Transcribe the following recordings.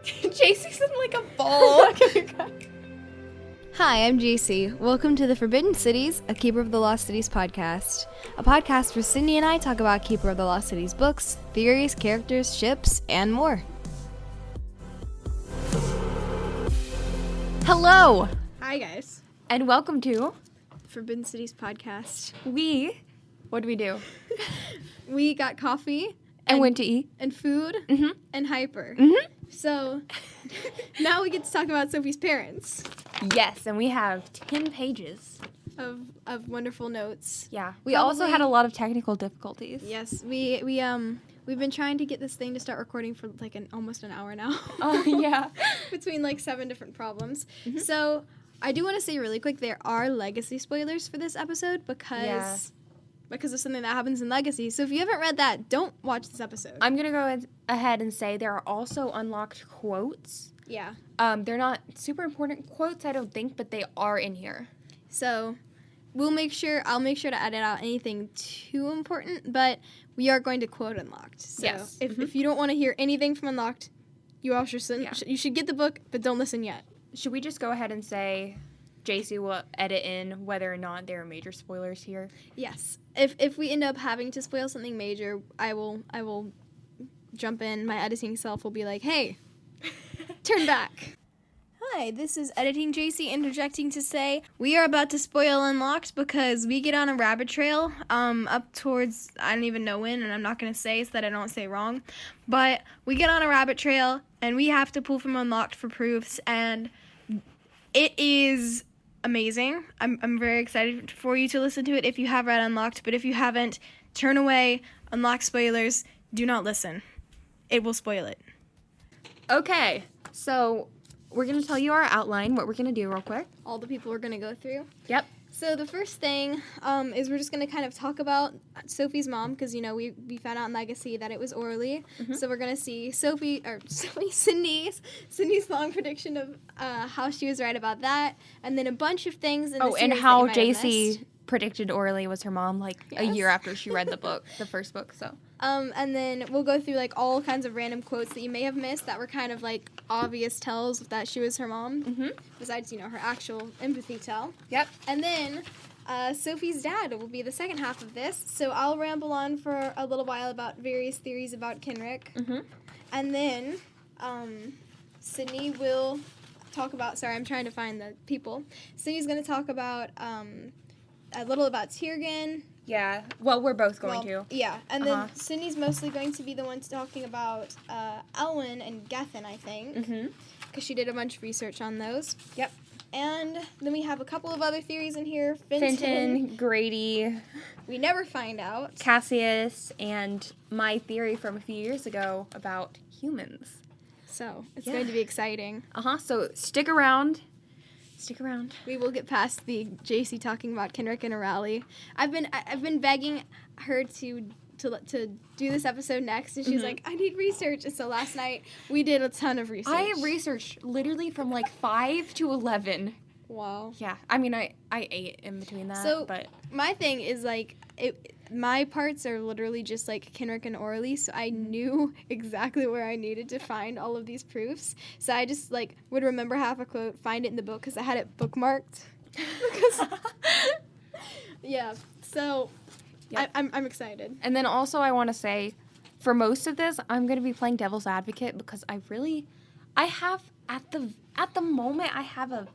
Jaycie's in like a ball. Hi, I'm Jaycie. Welcome to the Forbidden Cities, a Keeper of the Lost Cities podcast. A podcast where Sydney and I talk about Keeper of the Lost Cities books, theories, characters, ships, and more. Hello, Hi, guys. and welcome to Forbidden Cities podcast. What do we do? We got coffee. And went to eat. And food. Mm-hmm. And hyper. Mm-hmm. So, now we get to talk about Sophie's parents. Yes, and we have 10 pages. Of wonderful notes. Yeah. We also had a lot of technical difficulties. Yes, we've been trying to get this thing to start recording for like almost an hour now. Oh, yeah. Between like 7 different problems. Mm-hmm. So I do want to say really quick, there are legacy spoilers for this episode because of something that happens in Legacy. So if you haven't read that, don't watch this episode. I'm going to go ahead and say there are also unlocked quotes. Yeah. They're not super important quotes, I don't think, but they are in here. So I'll make sure to edit out anything too important, but we are going to quote Unlocked. So Yes. if you don't want to hear anything from Unlocked, you all you should get the book, but don't listen yet. Should we just go ahead and say Jaycie will edit in whether or not there are major spoilers here? Yes. If we end up having to spoil something major, I will jump in. My editing self will be like, "Hey, turn back." Hi, this is Editing Jaycie interjecting to say we are about to spoil Unlocked because we get on a rabbit trail up towards, I don't even know when, and I'm not going to say so that I don't say wrong, but we get on a rabbit trail and we have to pull from Unlocked for proofs, and it is amazing. I'm very excited for you to listen to it if you have read Unlocked, but if you haven't, turn away. Unlocked spoilers. Do not listen. It will spoil it. Okay, so we're going to tell you our outline, what we're going to do real quick. All the people we're going to go through. Yep. So the first thing is we're just going to kind of talk about Sophie's mom because, you know, we found out in Legacy that it was Orly. Mm-hmm. So we're going to see Sydney's long prediction of how she was right about that, and then a bunch of things in the And series how that you might have Jaycie missed. predicted Orly was her mom, like, a Yes. year after she read the book, the first book, so. And then we'll go through, like, all kinds of random quotes that you may have missed that were kind of, like, obvious tells that she was her mom. Mm-hmm. Besides, you know, her actual empathy tell. Yep. And then Sophie's dad will be the second half of this. So I'll ramble on for a little while about various theories about Kenrick. Mm-hmm. And then Sydney will talk about, sorry, I'm trying to find the people. Sydney's going to talk about a little about Tiergan. Yeah, well, we're both going to. Yeah, and then Sydney's mostly going to be the one talking about Elwyn and Gethin, I think. Mm-hmm. Because she did a bunch of research on those. Yep. And then we have a couple of other theories in here. Fenton, Grady, We never find out. Cassius, and my theory from a few years ago about humans. So it's going to be exciting. So stick around. We will get past the Jaycie talking about Kenrick and O'Reilly. I've been begging her to do this episode next, and she's like, I need research. And so last night we did a ton of research. I researched literally from like 5 to 11. Wow. Yeah, I mean, I ate in between that, So but my thing is like my parts are literally just like Kenrick and Orly, so I knew exactly where I needed to find all of these proofs. So I just like would remember half a quote, find it in the book because I had it bookmarked. Yeah. So Yep. I'm excited. And then also I want to say, for most of this, I'm going to be playing devil's advocate because I have at the moment I have a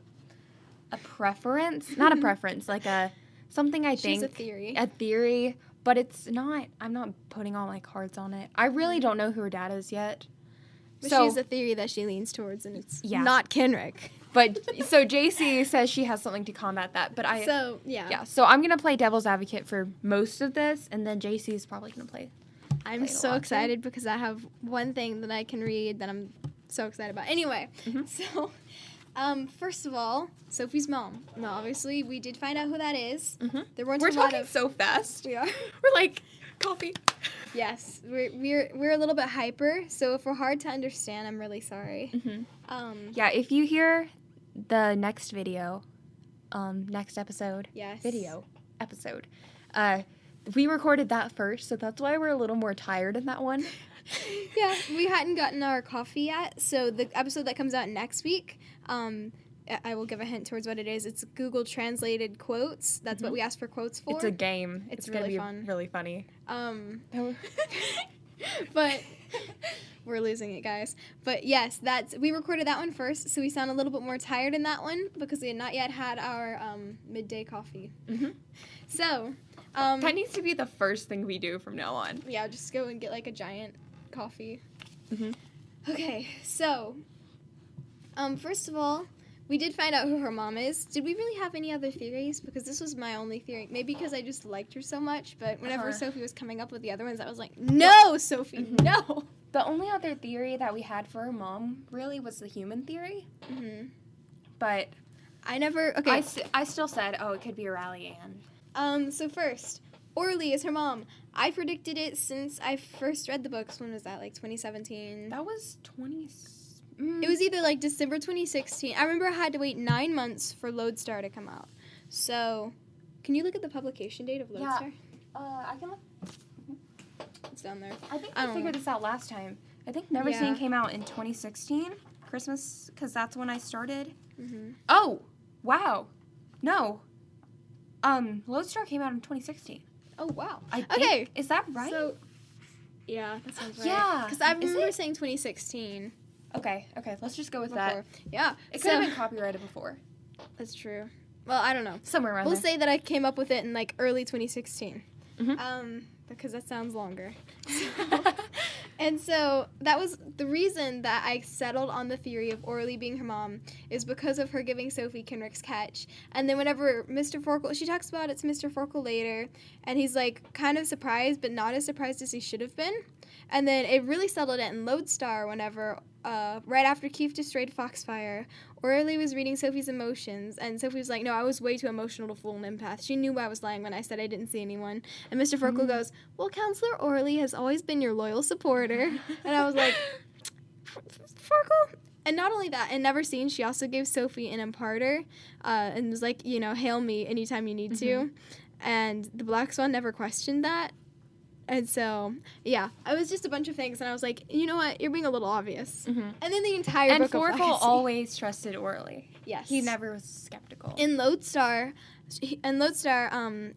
preference, not a preference, like something I think. She's a theory. A theory, but it's not, I'm not putting all my cards on it. I really don't know who her dad is yet. But So, she's a theory that she leans towards, and it's Yeah. not Kenrick. but, so Jaycie says she has something to combat that, but so I'm going to play devil's advocate for most of this, and then Jaycie's probably going to play. I'm Play so along. excited because I have one thing that I can read that I'm so excited about. Anyway, so first of all, Sophie's mom. Now, obviously, we did find out who that is. Mm-hmm. There weren't We're a lot talking of. so fast. We are. We're like, coffee. Yes, we're a little bit hyper. So if we're hard to understand, I'm really sorry. Mm-hmm. Yeah, if you hear the next video, next episode, Yes. video episode, we recorded that first, so that's why we're a little more tired in that one. Yeah, we hadn't gotten our coffee yet, so the episode that comes out next week, I will give a hint towards what it is. It's Google translated quotes. That's what we asked for quotes for. It's a game. It's gonna really be fun. Really funny. But we're losing it, guys. But yes, we recorded that one first, so we sound a little bit more tired in that one because we had not yet had our midday coffee. Mm-hmm. So that needs to be the first thing we do from now on. Yeah, just go and get like a giant coffee. Mm-hmm. Okay, so first of all, we did find out who her mom is. Did we really have any other theories? Because this was my only theory. Maybe because I just liked her so much, but whenever Sophie was coming up with the other ones, I was like, no, Sophie, no! The only other theory that we had for her mom, really, was the human theory. Mm-hmm. But I never... Okay. I still said, it could be a Rally Ann. So first, Orly is her mom. I predicted it since I first read the books. When was that? Like 2017? That was It was either like December 2016. I remember I had to wait 9 months for Lodestar to come out. So, can you look at the publication date of Lodestar? Yeah. I can look. It's down there. I think I figured this out last time. I think Never Seen came out in 2016, Christmas, because that's when I started. Mm-hmm. Oh, wow. No. Lodestar came out in 2016. Oh, wow. Okay. Is that right? So, yeah, that sounds right. Yeah. Because I remember saying 2016. Okay, let's just go with Before. that. Yeah. It could have been copyrighted before. That's true. Well, I don't know. Somewhere around We'll there. say that I came up with it in like early 2016. Mm-hmm. Because that sounds longer. And so that was the reason that I settled on the theory of Orly being her mom is because of her giving Sophie Kenrick's catch. And then whenever Mr. Forkle, she talks about it to Mr. Forkle later, and he's like kind of surprised, but not as surprised as he should have been. And then it really settled it in Lodestar whenever, right after Keith destroyed Foxfire, Orly was reading Sophie's emotions, and Sophie was like, no, I was way too emotional to fool an empath. She knew I was lying when I said I didn't see anyone. And Mr. Forkle goes, well, Counselor Orly has always been your loyal supporter. And I was like, Forkle? And not only that, in Never Seen, she also gave Sophie an imparter, and was like, hail me anytime you need to. And the Black Swan never questioned that. And so, yeah, it was just a bunch of things, and I was like, you know what, you're being a little obvious. Mm-hmm. And then the entire book of Forkle Legacy. always trusted Orly. Yes. He never was skeptical. In Lodestar,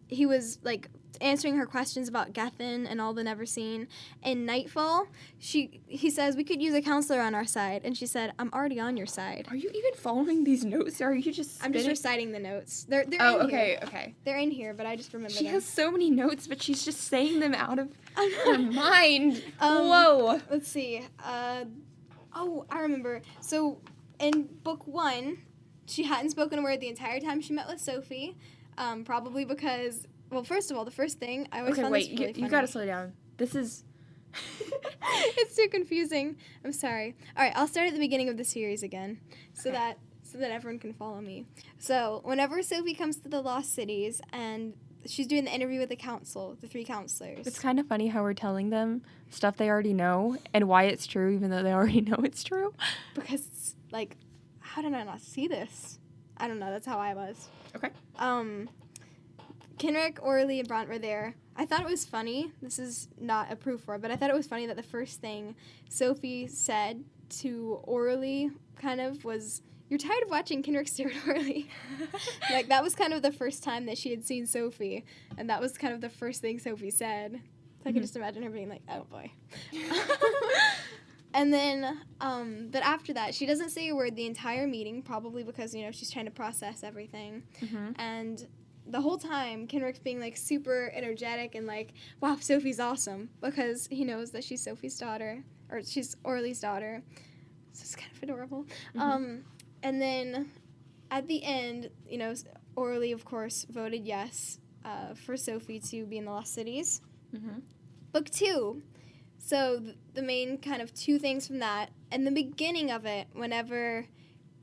he was, like, answering her questions about Gethin and all the Never Seen. In Nightfall, he says, we could use a counselor on our side. And she said, I'm already on your side. Are you even following these notes, or are you just I'm just reciting the notes. They're in okay, here. okay. They're in here, but I just remember them. She has so many notes, but she's just saying them out of her mind. Whoa. Let's see. I remember. So, in book 1, she hadn't spoken a word the entire time she met with Sophie, probably because... Well, first of all, the first thing I always found this really funny. You gotta slow down. This is... It's too confusing. I'm sorry. All right, I'll start at the beginning of the series again, so that everyone can follow me. So, whenever Sophie comes to the Lost Cities and she's doing the interview with the 3 counselors. It's kind of funny how we're telling them stuff they already know and why it's true, even though they already know it's true. Because it's like, how did I not see this? I don't know. That's how I was. Okay. Kenrick, Orly, and Bront were there. I thought it was funny. This is not a proof for it, but I thought it was funny that the first thing Sophie said to Orly kind of was, you're tired of watching Kenrick stare at Orly. Like, that was kind of the first time that she had seen Sophie, and that was kind of the first thing Sophie said. So I can just imagine her being like, oh, boy. And then, but after that, she doesn't say a word the entire meeting, probably because, she's trying to process everything. Mm-hmm. And the whole time, Kenrick's being, like, super energetic and, like, wow, Sophie's awesome, because he knows that she's Sophie's daughter, or she's Orly's daughter. So it's kind of adorable. Mm-hmm. And then at the end, Orly, of course, voted yes for Sophie to be in the Lost Cities. Mm-hmm. Book 2. So the main kind of 2 things from that, and the beginning of it, whenever...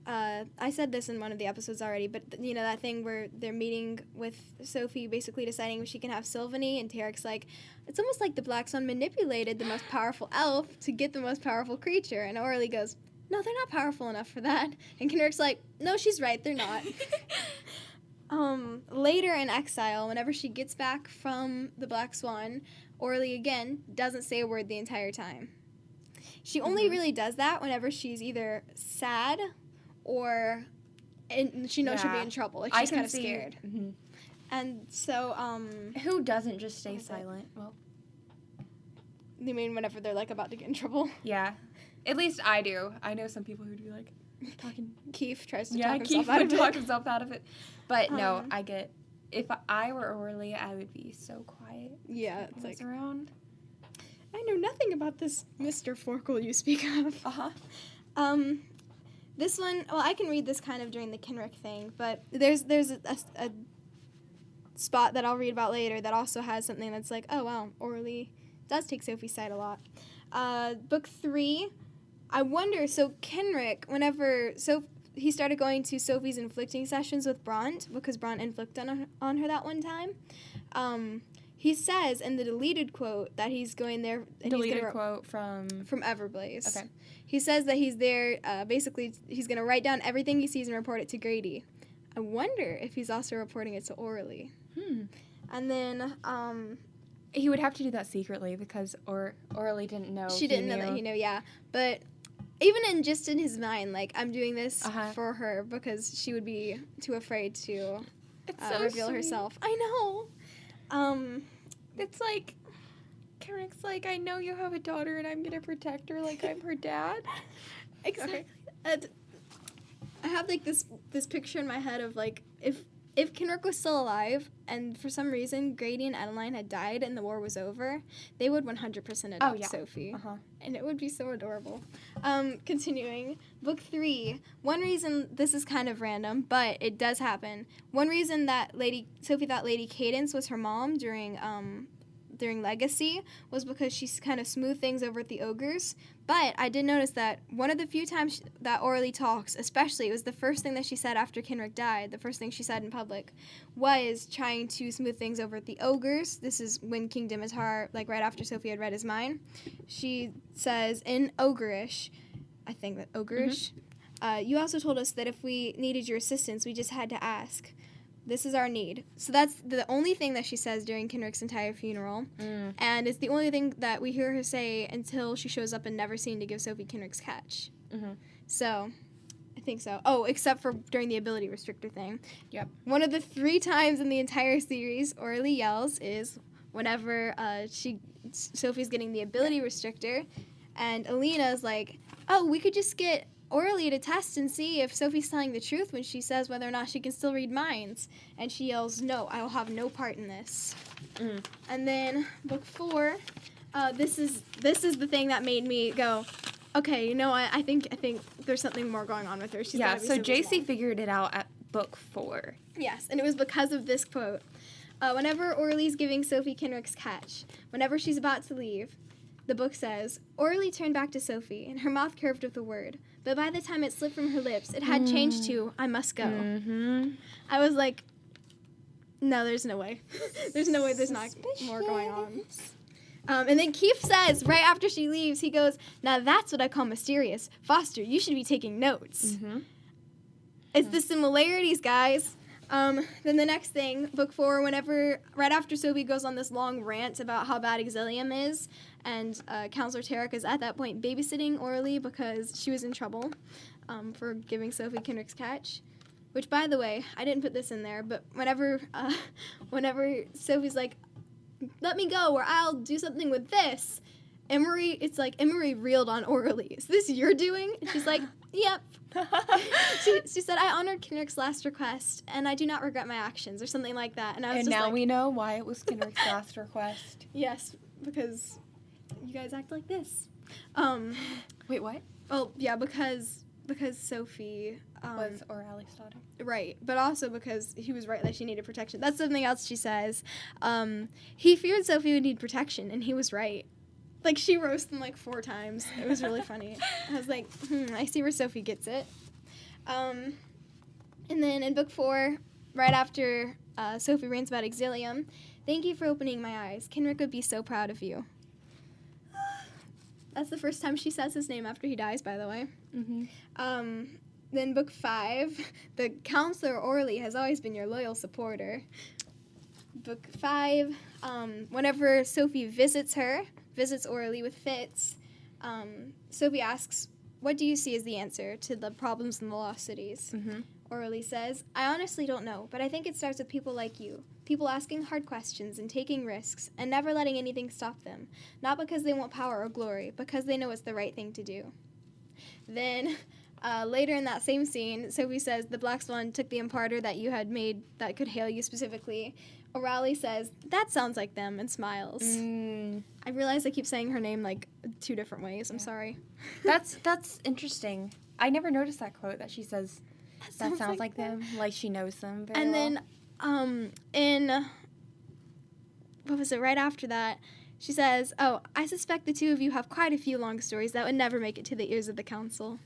I said this in one of the episodes already, but, that thing where they're meeting with Sophie, basically deciding if she can have Sylvanie, and Tarek's like, it's almost like the Black Swan manipulated the most powerful elf to get the most powerful creature. And Orly goes, no, they're not powerful enough for that. And Kenrick's like, no, she's right, they're not. Later in Exile, whenever she gets back from the Black Swan, Orly again doesn't say a word the entire time. She only really does that whenever she's either sad or she knows she'll be in trouble. Like, she's kind of scared. Mm-hmm. And so, who doesn't just stay silent? Well, you mean whenever they're, like, about to get in trouble? yeah. At least I do. I know some people who'd be like, talking. Keith tries to talk himself out of it. But no, I get, if I were Orly, I would be so quiet. Yeah, it's like, around. I know nothing about this Mr. Forkle you speak of. This one, well, I can read this kind of during the Kenrick thing, but there's a spot that I'll read about later that also has something that's like, oh, wow, Orly does take Sophie's side a lot. Book 3, I wonder, so Kenrick, whenever he started going to Sophie's inflicting sessions with Bront, because Bront inflicted on her that one time, he says in the deleted quote that he's going there. And deleted quote from Everblaze. Okay. He says that he's there, basically, he's going to write down everything he sees and report it to Grady. I wonder if he's also reporting it to Orly. And then, he would have to do that secretly because Orly didn't know. She didn't know that he knew, yeah. But even in his mind, like, I'm doing this for her because she would be too afraid to reveal herself. I know. It's like, Kenrick's like, I know you have a daughter and I'm going to protect her like I'm her dad. Exactly. Okay. I have, like, this picture in my head of, like, if Kenrick was still alive and for some reason Grady and Adeline had died and the war was over, they would 100% adopt Sophie. And it would be so adorable. Continuing. Book 3. One reason, this is kind of random, but it does happen. One reason that Sophie thought Lady Cadence was her mom during Legacy was because she kind of smoothed things over at the Ogres. But I did notice that one of the few times that Orly talks, especially, it was the first thing that she said after Kenrick died, the first thing she said in public, was trying to smooth things over at the Ogres. This is when King Dimitar, like right after Sophie had read his mind. She says in Ogreish, I think that Ogreish, you also told us that if we needed your assistance, we just had to ask. This is our need. So that's the only thing that she says during Kenrick's entire funeral. And it's the only thing that we hear her say until she shows up and never seen to give Sophie Kenrick's catch. So, I think so. Oh, except for during the ability restrictor thing. Yep. One of the 3 times in the entire series Orly yells is whenever Sophie's getting the ability restrictor, and Alina's like, oh, we could just get Orly to test and see if Sophie's telling the truth when she says whether or not she can still read minds. And she yells, no, I will have no part in this. And then book 4, this is the thing that made me go, okay, you know what, I think there's something more going on with her. She's gotta be so Jaycie figured it out at book 4. Yes, and it was because of this quote. Whenever Orly's giving Sophie Kenrick's catch, whenever she's about to leave, the book says, Orly turned back to Sophie, and her mouth curved with a word. But by the time it slipped from her lips, it had changed to, I must go. I was like, no, there's no way. There's no way there's not more going on. And then Keith says, right after she leaves, he goes, now that's what I call mysterious. Foster, you should be taking notes. It's the similarities, guys. Then the next thing, book 4, right after Sophie goes on this long rant about how bad Exilium is, and Counselor Tarek is at that point babysitting Orly because she was in trouble for giving Sophie Kenrick's catch. Which, by the way, I didn't put this in there, but whenever Sophie's like, let me go or I'll do something with this, Emery reeled on Orly. Is this your doing? And she's like, yep. She said, I honored Kenrick's last request, and I do not regret my actions, or something like that. And now we know why it was Kenrick's last request. Yes, because you guys act like this. Wait, what? Well, yeah, because Sophie was Orali's daughter. Right, but also because he was right that she needed protection. That's something else she says. He feared Sophie would need protection, and he was right. Like, she roasted him, 4 times. It was really funny. I was like, I see where Sophie gets it. And then in book 4, right after Sophie rants about Exilium, thank you for opening my eyes. Kenrick would be so proud of you. That's the first time she says his name after he dies, by the way. Then book 5, the counselor Orly has always been your loyal supporter. Book 5, whenever Sophie visits Orly with fits, Sophie asks, what do you see as the answer to the problems in the lost cities? Mm-hmm. Orly says, I honestly don't know, but I think it starts with people like you. People asking hard questions and taking risks and never letting anything stop them. Not because they want power or glory, because they know it's the right thing to do. Then, later in that same scene, Sophie says, the Black Swan took the imparter that you had made that could hail you specifically. O'Reilly says, that sounds like them, and smiles. I realize I keep saying her name like 2 different ways. I'm sorry. That's interesting. I never noticed that quote that she says, that sounds like them. Like she knows them very well. And then, what was it, right after that, she says, oh, I suspect the 2 of you have quite a few long stories that would never make it to the ears of the council.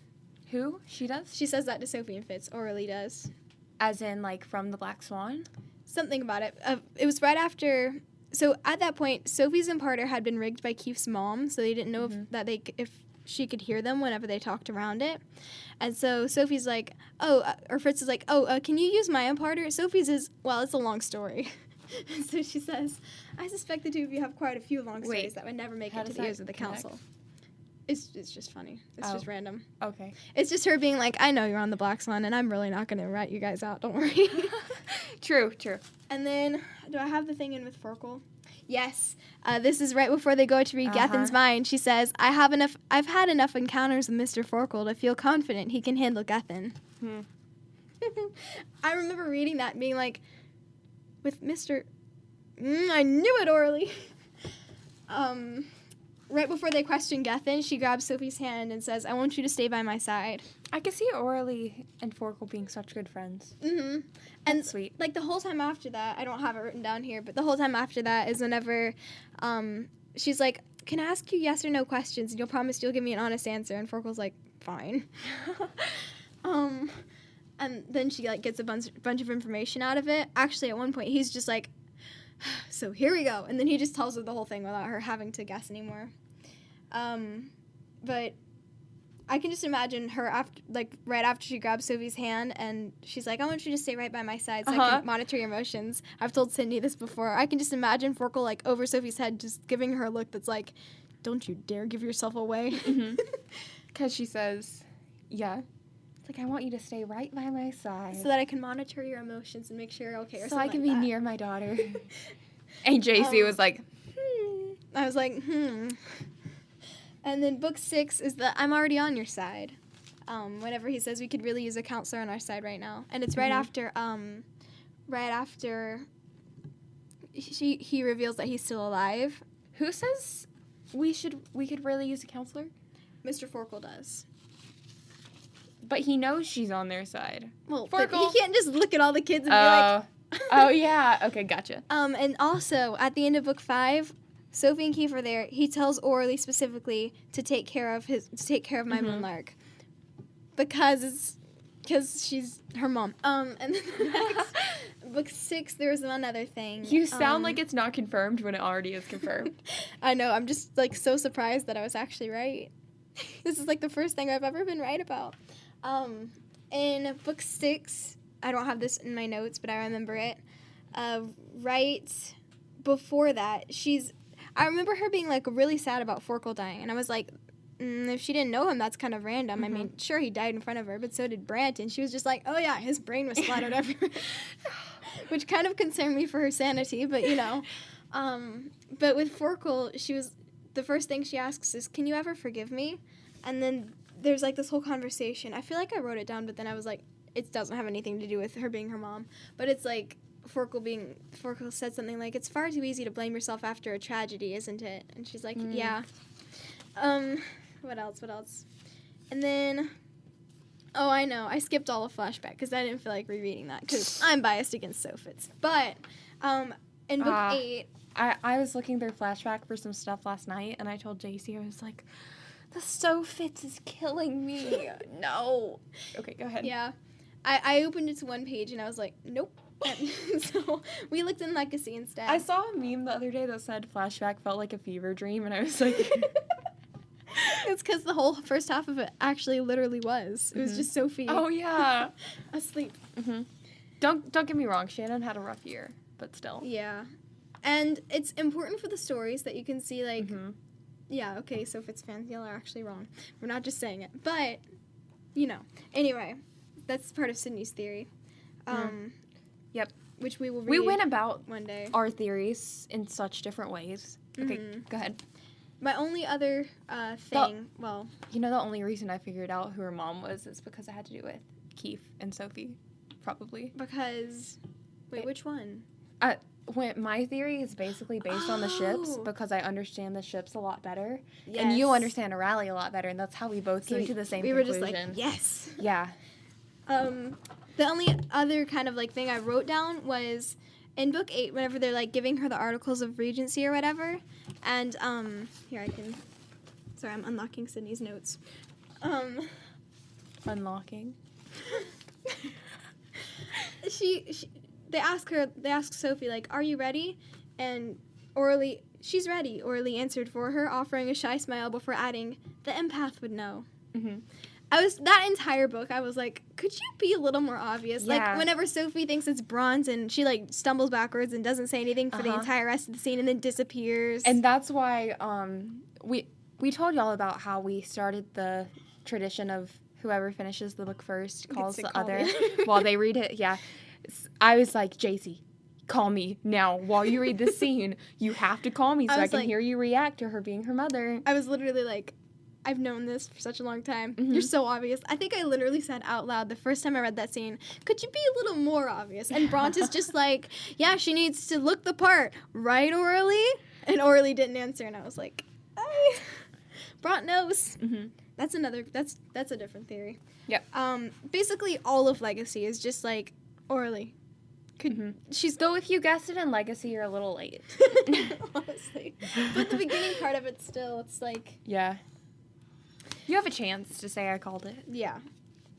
Who? She does? She says that to Sophie and Fitz. Orly does. As in, like, from the Black Swan? Something about it. It was right after... So, at that point, Sophie's imparter had been rigged by Keith's mom, so they didn't know if she could hear them whenever they talked around it. And so Sophie's like, or Fritz is like, can you use my imparter? Sophie's is, well, it's a long story. So she says, I suspect the 2 of you have quite a few long stories that would never make it to the ears of the council. It's just funny. It's just random. Okay. It's just her being like, I know you're on the Black Swan, and I'm really not going to rat you guys out. Don't worry. True. And then, do I have the thing in with Forkel? Yes. This is right before they go to read Gethin's mind. She says, I've had enough encounters with Mr. Forkel to feel confident he can handle Gethin. I remember reading that and being like, with Mr. I knew it, Orly. Right before they question Gethin, she grabs Sophie's hand and says, I want you to stay by my side. I could see Orly and Forkel being such good friends. Mm-hmm. And sweet. Like the whole time after that, I don't have it written down here, but the whole time after that is whenever she's like, can I ask you yes or no questions and you'll promise you'll give me an honest answer? And Forkel's like, fine. And then she like gets a bunch of information out of it. Actually, at one point, he's just like, so here we go. And then he just tells her the whole thing without her having to guess anymore. But I can just imagine her right after she grabs Sophie's hand and she's like, I want you to stay right by my side so I can monitor your emotions. I've told Sydney this before. I can just imagine Forkel like over Sophie's head just giving her a look that's like, don't you dare give yourself away. Because she says, yeah. It's like, I want you to stay right by my side. So that I can monitor your emotions and make sure you're okay or so I can be like near my daughter. And Jaycie was like, I was like, And then book 6 is the I'm already on your side. Whenever he says we could really use a counselor on our side right now. And it's right after he reveals that he's still alive. Who says we could really use a counselor? Mr. Forkel does. But he knows she's on their side. Well, but he can't just look at all the kids and be like... Oh, yeah. Okay, gotcha. And also, at the end of book 5, Sophie and Keith are there. He tells Orly specifically to take care of my Moonlark. Because she's her mom. And then next, book 6, there was one other thing. You sound like it's not confirmed when it already is confirmed. I know. I'm just, like, so surprised that I was actually right. This is, like, the first thing I've ever been right about. In book 6, I don't have this in my notes, but I remember it. Right before that, I remember her being, like, really sad about Forkel dying. And I was like, if she didn't know him, that's kind of random. I mean, sure, he died in front of her, but so did Brant. And she was just like, oh, yeah, his brain was splattered everywhere. Which kind of concerned me for her sanity, but, you know. But with Forkel, the first thing she asks is, can you ever forgive me? And then there's, like, this whole conversation. I feel like I wrote it down, but then I was like, it doesn't have anything to do with her being her mom. But it's, like, Forkel said something like, it's far too easy to blame yourself after a tragedy, isn't it? And she's like, yeah. What else? And then, I know, I skipped all the flashback because I didn't feel like rereading that because I'm biased against Sophitz. But, in book 8... I was looking through flashback for some stuff last night, and I told Jaycie, I was like, the Sophitz is killing me. No. Okay, go ahead. Yeah. I opened it to one page, and I was like, nope. And so we looked in Legacy instead. I saw a meme the other day that said flashback felt like a fever dream, and I was like... It's because the whole first half of it actually literally was. It was just Sophie Oh, yeah. asleep. Mm-hmm. Don't get me wrong. Shannon had a rough year, but still. Yeah. And it's important for the stories that you can see, like, Mm-hmm. yeah, okay, so Fitz fans, y'all are actually wrong. We're not just saying it. But, you know. Anyway, that's part of Sydney's theory. Yep. Which we will read We went about one day. our theories in such different ways. Okay, go ahead. My only other thing, You know, the only reason I figured out who her mom was is because it had to do with Keith and Sophie, probably. because, wait, which one? When my theory is basically based on the ships Oh. because I understand the ships a lot better. Yes. And you understand Raleigh a lot better, and that's how we both came to the same we were conclusion. just like, yes. Yeah. The only other kind of like thing I wrote down was in book 8, whenever they're like giving her the articles of Regency or whatever, and here I can. Sorry, I'm unlocking Sydney's notes. Unlocking. They ask Sophie like, "Are you ready?" And Orly, "She's ready." Orly answered for her, offering a shy smile before adding, "The empath would know." Mm-hmm. That entire book, I was like, could you be a little more obvious? Yeah. Like, whenever Sophie thinks it's bronze and she, like, stumbles backwards and doesn't say anything for the entire rest of the scene and then disappears. And that's why we told y'all about how we started the tradition of whoever finishes the book first calls the other while they read it. Yeah. I was like, Jaycie, call me now while you read this scene. You have to call me so I can hear you react to her being her mother. I was literally like, I've known this for such a long time. You're so obvious. I think I literally said out loud the first time I read that scene, could you be a little more obvious? And Bront is just like, yeah, she needs to look the part. Right, Orly? And Orly didn't answer, and I was like, Bront knows. Mm-hmm. That's a different theory. Yep. Basically, all of Legacy is just like, Orly. She's Though if you guessed it in Legacy, you're a little late. honestly. But the beginning part of it still, it's like... Yeah. You have a chance to say I called it. Yeah.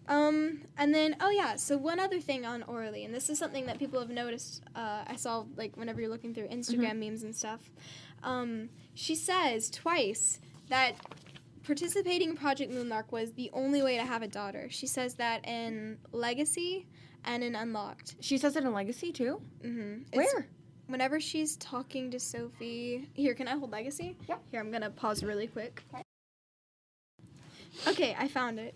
And then, so one other thing on Orly, and this is something that people have noticed, I saw, like, whenever you're looking through Instagram memes and stuff, she says twice that participating in Project Moonlark was the only way to have a daughter. She says that in Legacy and in Unlocked. She says it in Legacy, too? Mm-hmm. Where? Whenever she's talking to Sophie... Here, can I hold Legacy? Yeah. Here, I'm gonna pause really quick. Okay, I found it.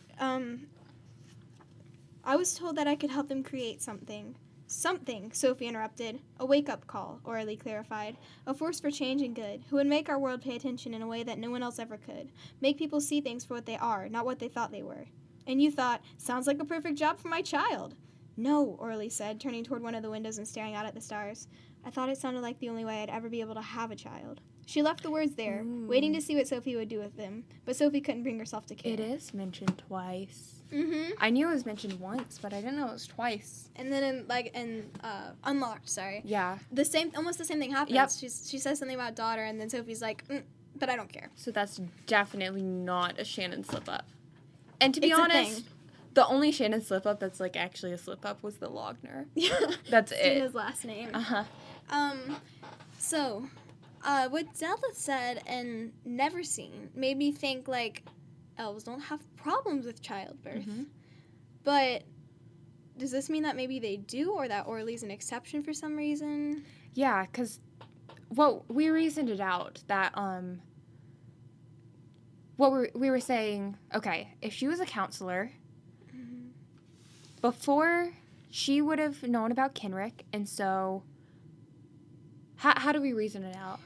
I was told that I could help them create something. Something, Sophie interrupted. A wake-up call, Orly clarified. A force for change and good, who would make our world pay attention in a way that no one else ever could. Make people see things for what they are, not what they thought they were. And you thought, sounds like a perfect job for my child. No, Orly said, turning toward one of the windows and staring out at the stars. I thought it sounded like the only way I'd ever be able to have a child. She left the words there, waiting to see what Sophie would do with them, but Sophie couldn't bring herself to care. It is mentioned twice. Mm-hmm. I knew it was mentioned once, but I didn't know it was twice. And then in Unlocked, sorry. Yeah. Almost the same thing happens. Yep. She says something about daughter, and then Sophie's like, but I don't care. So that's definitely not a Shannon slip-up. And to be It's a honest, thing. the only Shannon slip-up that's, like, actually a slip-up was the Logner. Yeah. That's it. Tina's last name. Uh-huh. What Zelda said and Never Seen made me think, like, elves don't have problems with childbirth. Mm-hmm. But does this mean that maybe they do, or that Orly's an exception for some reason? Yeah, because, well, we reasoned it out that, we were saying, okay, if she was a counselor, before she would have known about Kenrick, and so, how do we reason it out?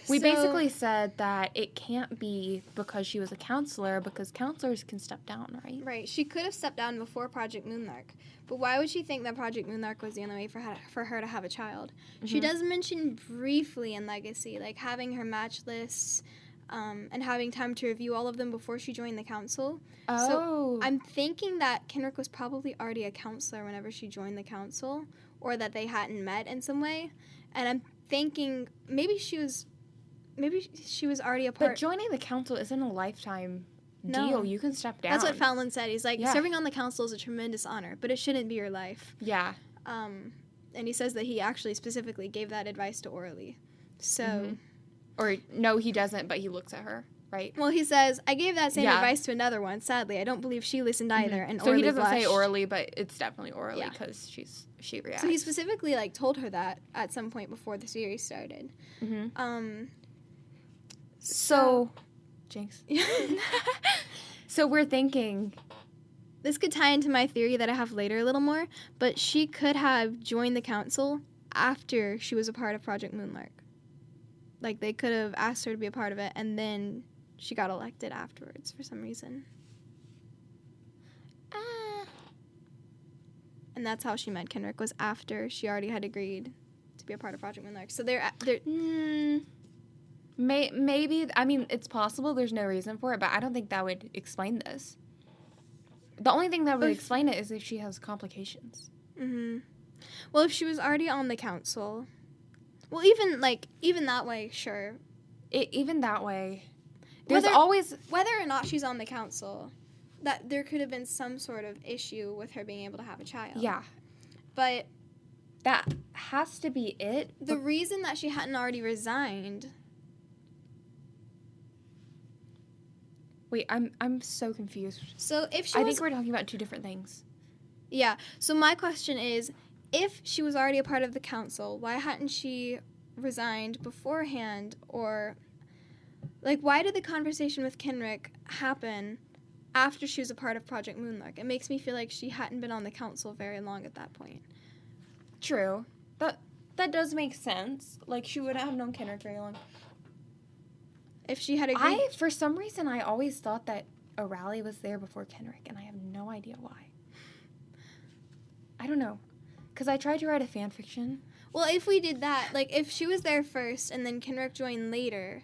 We basically said that it can't be because she was a counselor, because counselors can step down, right? Right. She could have stepped down before Project Moonlark. But why would she think that Project Moonlark was the only way for her to have a child? Mm-hmm. She does mention briefly in Legacy, like having her match lists and having time to review all of them before she joined the council. Oh. So I'm thinking that Kenrick was probably already a counselor whenever she joined the council, or that they hadn't met in some way. And I'm thinking maybe she was already a part. But joining the council isn't a lifetime No. deal. You can step down. That's what Fallon said. He's like, Yeah. serving on the council is a tremendous honor, but it shouldn't be your life. Yeah. And he says that he actually specifically gave that advice to Orly. So, Or no, he doesn't, but he looks at her, right? Well, he says, I gave that same Yeah. advice to another one. Sadly, I don't believe she listened either. And So he Orly doesn't say blushed. orally, but it's definitely orally Yeah. because she reacts. So he specifically, like, told her that at some point before the series started. Mm-hmm. So, Jinx. So we're thinking... This could tie into my theory that I have later a little more, but she could have joined the council after she was a part of Project Moonlark. Like, they could have asked her to be a part of it, and then she got elected afterwards for some reason. And that's how she met Kenrick, was after she already had agreed to be a part of Project Moonlark. So they're maybe, I mean, it's possible there's no reason for it, but I don't think that would explain this. The only thing that would explain it is if she has complications. Well, if she was already on the council... Well, even that way, sure. Even that way. There's always... Whether or not she's on the council, that there could have been some sort of issue with her being able to have a child. Yeah. But... That has to be it. The reason that she hadn't already resigned... Wait, I'm so confused. So if she I think we're talking about two different things. Yeah. So my question is, if she was already a part of the council, why hadn't she resigned beforehand? Or, like, why did the conversation with Kenrick happen after she was a part of Project Moonlark? It makes me feel like she hadn't been on the council very long at that point. True. That does make sense. Like, she wouldn't have known Kenrick very long. If she had agreed... For some reason, I always thought that O'Reilly was there before Kenrick, and I have no idea why. I don't know. Because I tried to write a fan fiction. Well, if we did that, like, if she was there first and then Kenrick joined later,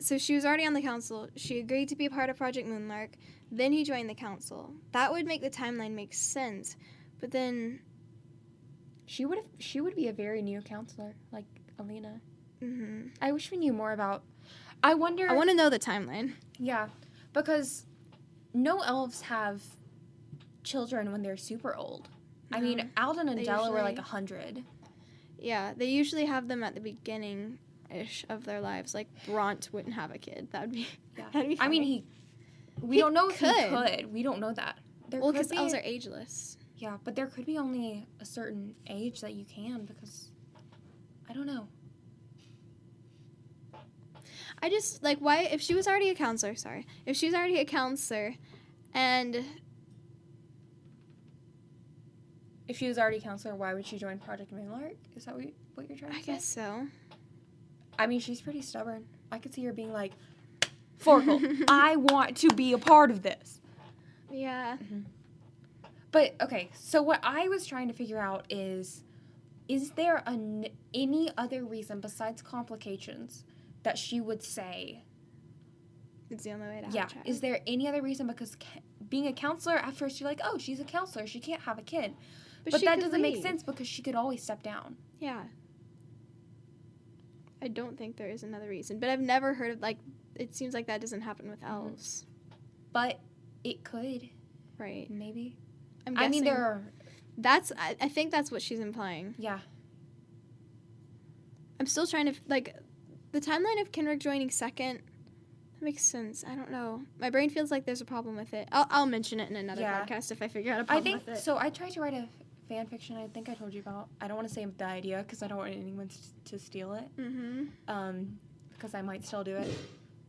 so she was already on the council, she agreed to be a part of Project Moonlark, then he joined the council. That would make the timeline make sense. But then... She would be a very new counselor, like Alina. Mm-hmm. I wish we knew more about... I want to know the timeline. Yeah, because no elves have children when they're super old. No, I mean, Alden and Della were usually- like 100. Yeah, they usually have them at the beginning-ish of their lives. Like, Bront wouldn't have a kid. That'd be funny. I mean, we don't know if he could. We don't know that. Well, because elves are ageless. Yeah, but there could be only a certain age that you can because... I don't know. I just, like, why, if she was already a counselor, if she was already a counselor, and... If she was already a counselor, why would she join Project Moonlark? Is that what you're trying to say? I guess so. I mean, she's pretty stubborn. I could see her being like, Forkle, I want to be a part of this. Yeah. Mm-hmm. But, okay, so what I was trying to figure out is there any other reason besides complications that she would say... It's the only way to have a child. Is there any other reason? Because being a counselor, at first you're like, oh, she's a counselor. She can't have a kid. But that doesn't make sense because she could always step down. Yeah. I don't think there is another reason. But I've never heard of, like, it seems like that doesn't happen with elves. But it could. Right. Maybe. I'm guessing. I mean, there are... I think that's what she's implying. Yeah. I'm still trying to, like, the timeline of Kenrick joining second... That makes sense. I don't know. My brain feels like there's a problem with it. I'll mention it in another podcast if I figure out a problem with it. So I tried to write a fan fiction I think I told you about. I don't want to say the idea because I don't want anyone to steal it. Mm-hmm. Because I might still do it.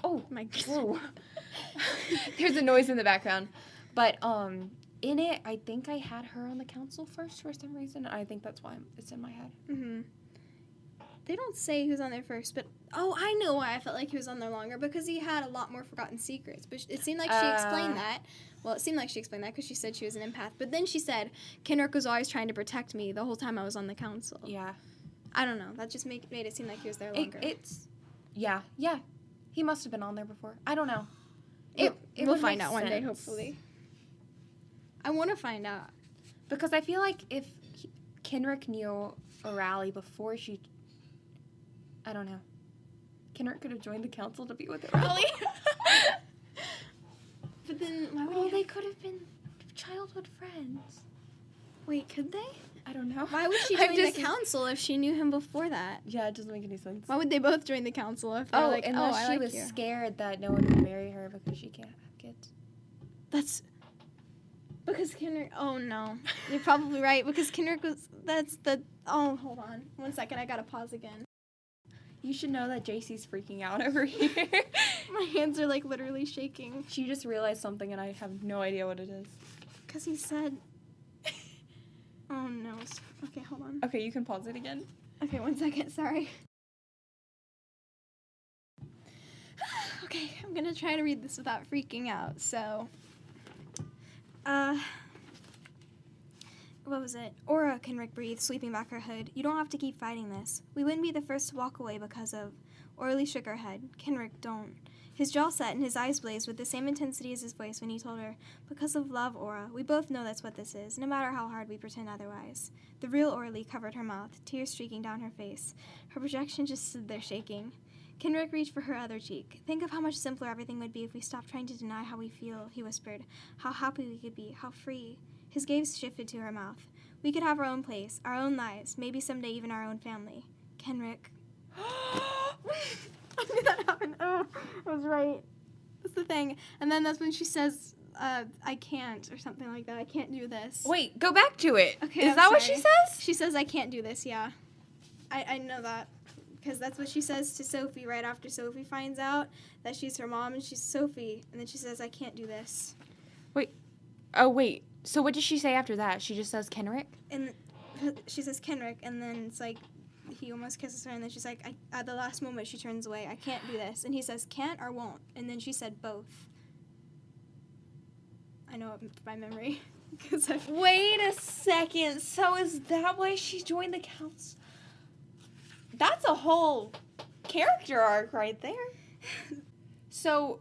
Oh, my God. Whoa. There's a noise in the background. But in it, I think I had her on the council first for some reason. I think that's why it's in my head. Mm-hmm. They don't say who's on there first, but I know why I felt like he was on there longer, because he had a lot more forgotten secrets. But it seemed like she explained that. Well, it seemed like she explained that because she said she was an empath. But then she said, Kenrick was always trying to protect me the whole time I was on the council. Yeah. I don't know. That just made it seem like he was there longer. Yeah. He must have been on there before. I don't know. We'll find out one day, hopefully. I want to find out. Because I feel like if Kenrick knew O'Reilly before she... I don't know. Kenrick could have joined the council to be with O'Reilly. But then, why would they could have been childhood friends. Wait, could they? I don't know. Why would she join the council if she knew him before that? Yeah, it doesn't make any sense. Why would they both join the council if they're like, unless I she like was you. scared that no one would marry her because she can't have kids. That's because Kendrick. Oh no, you're probably right because Kendrick was. That's the. Oh, hold on, 1 second. I gotta pause again. You should know that Jaycie's freaking out over here. My hands are like literally shaking. She just realized something and I have no idea what it is. Because he said. Oh no. Okay, hold on. Okay, you can pause it again. Okay, 1 second. Sorry. Okay, I'm gonna try to read this without freaking out. So. What was it? Aura, Kenrick breathed, sweeping back her hood. You don't have to keep fighting this. We wouldn't be the first to walk away because of... Orly shook her head. Kenrick, don't. His jaw set and his eyes blazed with the same intensity as his voice when he told her, because of love, Aura. We both know that's what this is, no matter how hard we pretend otherwise. The real Orly covered her mouth, tears streaking down her face. Her projection just stood there shaking. Kenrick reached for her other cheek. Think of how much simpler everything would be if we stopped trying to deny how we feel, he whispered. How happy we could be, how free. His gaze shifted to her mouth. We could have our own place, our own lives, maybe someday even our own family. Kenrick. I knew that happened. Oh, I was right. That's the thing. And then that's when she says, I can't, or something like that. I can't do this. Wait, go back to it. Okay, Is that what she says? She says, I can't do this, yeah. I know that. Because that's what she says to Sophie right after Sophie finds out that she's her mom and she's Sophie. And then she says, I can't do this. Wait. Oh, wait. So what does she say after that? She just says Kenrick? And she says Kenrick, and then it's like he almost kisses her, and then she's like, at the last moment she turns away. I can't do this. And he says, can't or won't. And then she said both. I know it by memory. Wait a second. So is that why she joined the council? That's a whole character arc right there. So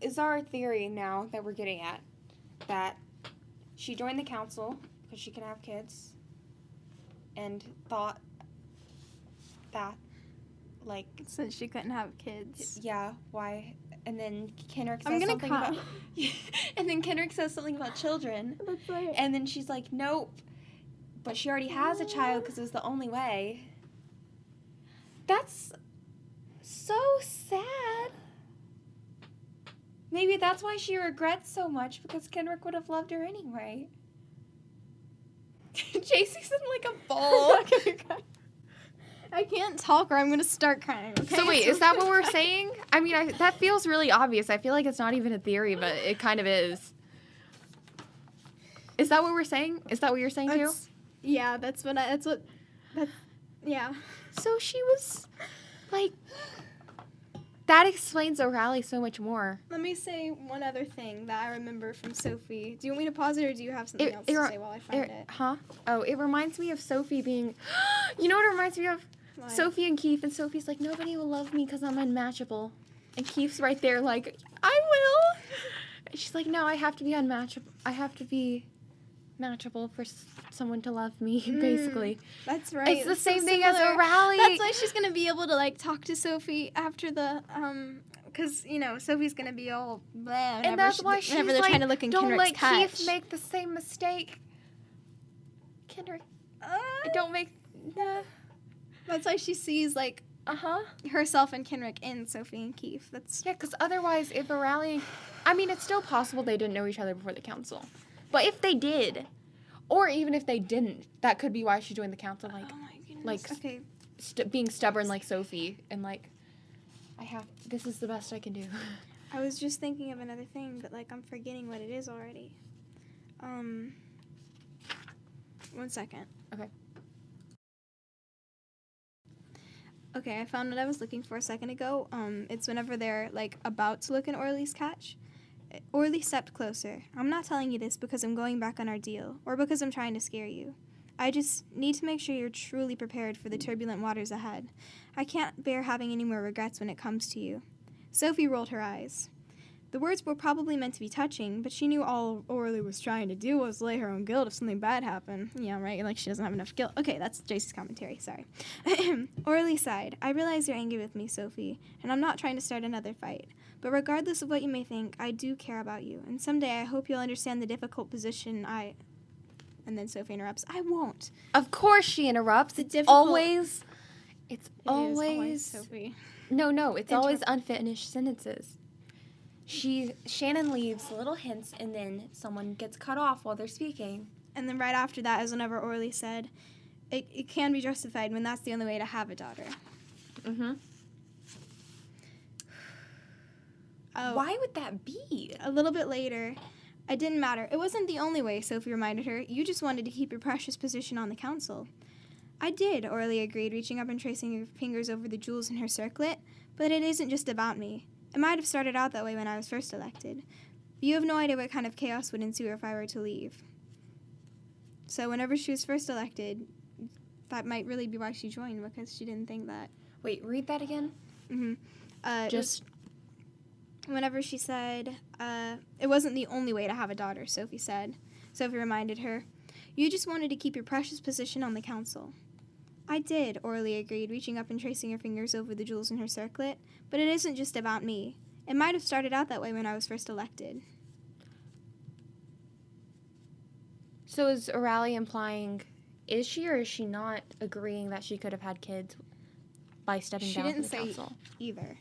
is our theory now that we're getting at that she joined the council because she can have kids and thought that, like... Since she couldn't have kids. Yeah, why? And then Kendrick says something about... And then Kendrick says something about children. That's right. And then she's like, nope. But she already has a child because it was the only way. That's so sad. Maybe that's why she regrets so much, because Kendrick would have loved her anyway. Jaycee's in like a ball. I can't talk or I'm going to start crying, okay? So wait, is that what we're saying? I mean, that feels really obvious. I feel like it's not even a theory, but it kind of is. Is that what we're saying? Is that what you're saying too? Yeah, yeah. So she was, like... That explains O'Reilly so much more. Let me say one other thing that I remember from Sophie. Do you want me to pause it, or do you have something else to say while I find it? Huh? Oh, it reminds me of Sophie being... You know what it reminds me of? What? Sophie and Keith, and Sophie's like, nobody will love me because I'm unmatchable. And Keith's right there like, I will! And she's like, no, I have to be unmatchable. I have to be matchable for someone to love me, basically. That's right. It's the same thing as O'Reilly. That's why she's going to be able to, like, talk to Sophie after the, because, you know, Sophie's going to be all blah. And that's why she's they're trying to look in don't Kendrick's let touch. Keith make the same mistake. Kendrick, don't make... That's why she sees, like, herself and Kendrick in Sophie and Keith. Yeah, because otherwise, if O'Reilly... I mean, it's still possible they didn't know each other before the council. But if they did, or even if they didn't, that could be why she joined the council, like, oh my goodness. Being stubborn like Sophie, and like, this is the best I can do. I was just thinking of another thing, but like, I'm forgetting what it is already. 1 second. Okay, I found what I was looking for a second ago. It's whenever they're, like, about to look in Orly's catch. Orly stepped closer. I'm not telling you this because I'm going back on our deal, or because I'm trying to scare you. I just need to make sure you're truly prepared for the turbulent waters ahead. I can't bear having any more regrets when it comes to you. Sophie rolled her eyes. The words were probably meant to be touching, but she knew all Orly was trying to do was lay her own guilt if something bad happened. Yeah, right? Like, she doesn't have enough guilt. Okay, that's Jaycee's commentary. Sorry. Orly sighed. I realize you're angry with me, Sophie, and I'm not trying to start another fight. But regardless of what you may think, I do care about you. And someday I hope you'll understand the difficult position I... And then Sophie interrupts. I won't. Of course she interrupts. The difficult... Always. It's always Sophie. No, it's always unfinished sentences. Shannon leaves little hints, and then someone gets cut off while they're speaking. And then right after that is whenever Orly said, it can be justified when that's the only way to have a daughter. Mm-hmm. Oh, Why would that be? a little bit later, it didn't matter. It wasn't the only way, Sophie reminded her. You just wanted to keep your precious position on the council. I did, Orly agreed, reaching up and tracing her fingers over the jewels in her circlet. But it isn't just about me. It might have started out that way when I was first elected. You have no idea what kind of chaos would ensue if I were to leave. So whenever she was first elected, that might really be why she joined, because she didn't think that. Wait, read that again? Mm-hmm. Whenever she said, it wasn't the only way to have a daughter, Sophie said. Sophie reminded her, you just wanted to keep your precious position on the council. I did, Orly agreed, reaching up and tracing her fingers over the jewels in her circlet. But it isn't just about me. It might have started out that way when I was first elected. So is Orally implying, is she or is she not agreeing that she could have had kids by stepping down from the council? Either.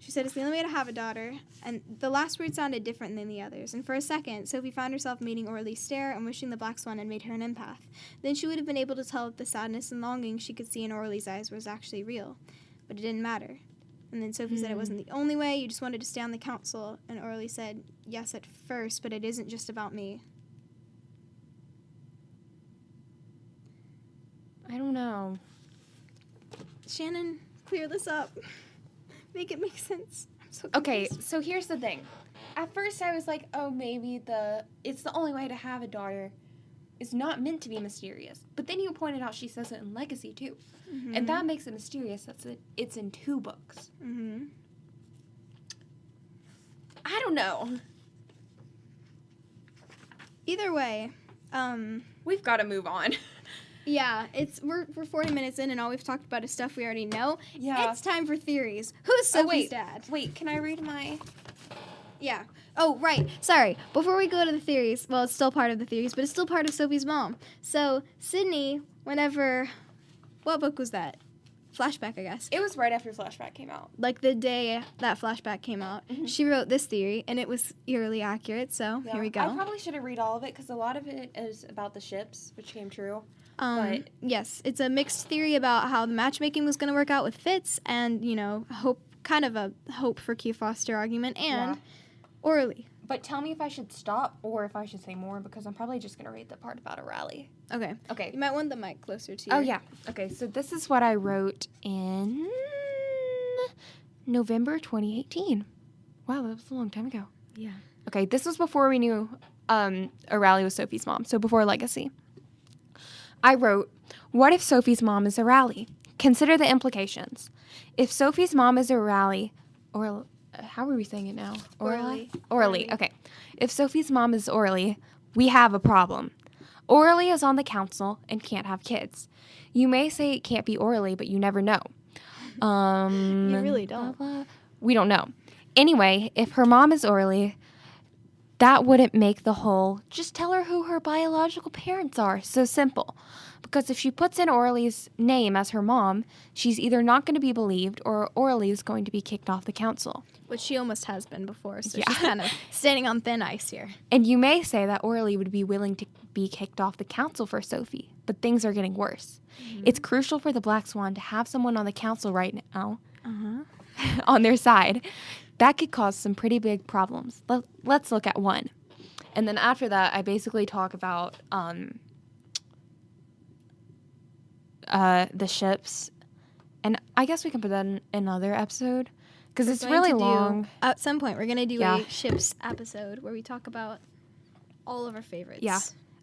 She said it's the only way to have a daughter, and the last word sounded different than the others. And for a second, Sophie found herself meeting Orly's stare and wishing the black swan had made her an empath. Then she would have been able to tell if the sadness and longing she could see in Orly's eyes was actually real. But it didn't matter. And then Sophie said it wasn't the only way, you just wanted to stay on the council. And Orly said, yes, at first, but it isn't just about me. I don't know. Shannon, clear this up. Make it make sense. I'm so Okay, confused. so here's the thing. At first I was like, oh, maybe it's the only way to have a daughter is not meant to be mysterious. But then you pointed out she says it in Legacy, too. Mm-hmm. And that makes it mysterious. It's in 2 books. Mm-hmm. I don't know. Either way, We've got to move on. yeah, we're 40 minutes in and all we've talked about is stuff we already know. Yeah. It's time for theories. Who's Sophie's wait. dad? Wait, can I read my... Yeah. Oh, right. Sorry. Before we go to the theories, well, it's still part of the theories, but it's still part of Sophie's mom. So, Sydney, what book was that? Flashback, I guess. It was right after Flashback came out. Like the day that Flashback came out. Mm-hmm. She wrote this theory, and it was eerily accurate, so here we go. I probably shouldn't read all of it, because a lot of it is about the ships, which came true. Yes, it's a mixed theory about how the matchmaking was going to work out with Fitz, and, kind of a hope for Q Foster argument, and Orly. But tell me if I should stop or if I should say more, because I'm probably just going to read the part about a rally. Okay. Okay. You might want the mic closer to you. Oh, yeah. Okay, so this is what I wrote in November 2018. Wow, that was a long time ago. Yeah. Okay, this was before we knew Orally was Sophie's mom, so before Legacy. I wrote, what if Sophie's mom is Orally? Consider the implications. If Sophie's mom is Orally, or how are we saying it now? Orally. Okay. If Sophie's mom is Orally, we have a problem. Orally is on the council and can't have kids. You may say it can't be Orally, but you never know. You really don't. Blah, blah. We don't know. Anyway, if her mom is Orally, that wouldn't make the whole, just tell her who her biological parents are, so simple. Because if she puts in Orly's name as her mom, she's either not going to be believed or Orly is going to be kicked off the council. Which she almost has been before, so Yeah. she's kind of standing on thin ice here. And you may say that Orly would be willing to be kicked off the council for Sophie, but things are getting worse. Mm-hmm. It's crucial for the Black Swan to have someone on the council right now on their side. That could cause some pretty big problems. Let's look at one. And then after that, I basically talk about the ships. And I guess we can put that in another episode because it's really long. At some point, we're going to do Yeah. a ships episode where we talk about all of our favorites. Yeah.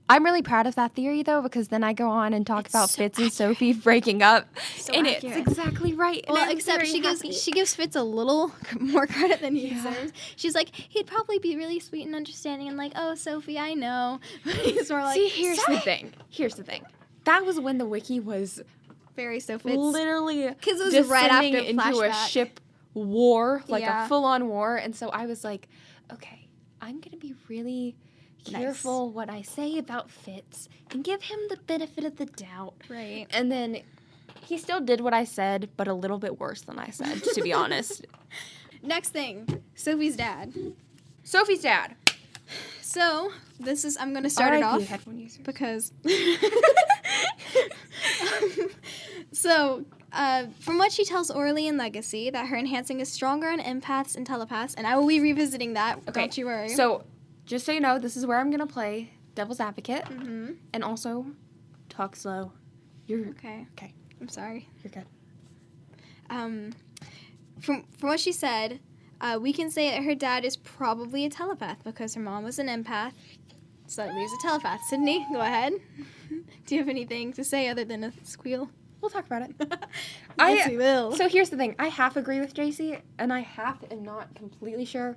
I'm really proud of that theory, though, because then I go on and talk about so Fitz and Sophie breaking up, So and accurate. it's exactly right. And Well, I'm except very she happy. gives Fitz a little more credit than he Yeah. deserves. She's like, he'd probably be really sweet and understanding and like, oh, Sophie, I know. He's more like, See, here's the "Sorry." thing. That was when the wiki was Very so Fitz. literally Because it was descending right after into flashback. a ship war, like Yeah. a full-on war, and so I was like, okay, I'm gonna be really Nice. careful what I say about Fitz and give him the benefit of the doubt. Right. And then he still did what I said, but a little bit worse than I said, to be honest. Next thing, Sophie's dad. Sophie's dad. So, I'm going to start it R.I.P. off headphone users. because. From what she tells orally in Legacy, that her enhancing is stronger on empaths and telepaths, and I will be revisiting that. Okay, Don't you worry. So, just so you know, this is where I'm gonna play devil's advocate, Mm-hmm. and also talk slow. You're Okay. okay. I'm sorry. You're good. From what she said, we can say that her dad is probably a telepath because her mom was an empath, so that leaves a telepath. Sydney, go ahead. Do you have anything to say other than a squeal? We'll talk about it. Yes, we will. So here's the thing. I half agree with Jaycie, and I half am not completely sure.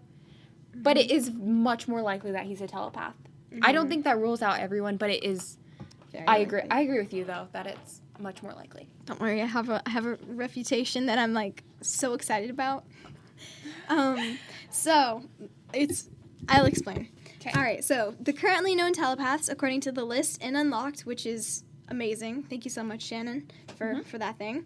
But it is much more likely that he's a telepath. I don't think that rules out everyone, but it is. Very I agree. likely. I agree with you though that it's much more likely. Don't worry, I have a reputation that I'm like so excited about. So I'll explain. Okay. All right, so the currently known telepaths, according to the list in Unlocked, which is amazing. Thank you so much, Shannon, for that thing.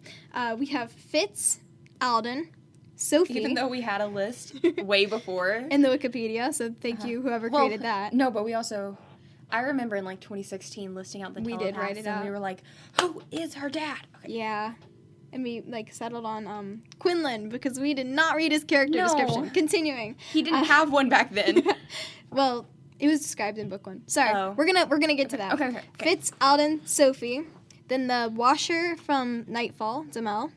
We have Fitz, Alden, Sophie. Even though we had a list way before. In the Wikipedia, so thank you, whoever created that. No, but we also. I remember in like 2016 listing out the We telepaths, did write it and out. we were like, "Who is her dad?" Okay. Yeah. And we like settled on Quinlan because we did not read his character No. description. Continuing. He didn't have one back then. Well, it was described in book 1. Sorry. Oh. We're gonna get to that. Okay. Fitz, Alden, Sophie, then the washer from Nightfall, Demel,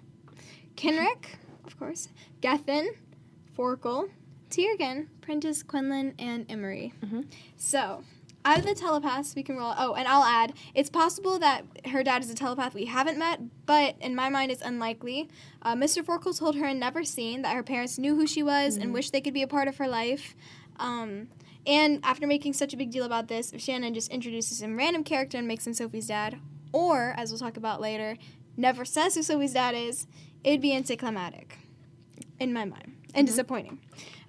Kenrick, of course, Gethin, Forkel, Tiergan, Prentice, Quinlan, and Emery. Mhm. So, out of the telepaths, we can roll. Oh, and I'll add, it's possible that her dad is a telepath we haven't met, but in my mind, it's unlikely. Mr. Forkel told her in Never Seen that her parents knew who she was and wished they could be a part of her life. And after making such a big deal about this, if Shannon just introduces some random character and makes him Sophie's dad, or, as we'll talk about later, never says who Sophie's dad is, it'd be anticlimactic, in my mind, and disappointing.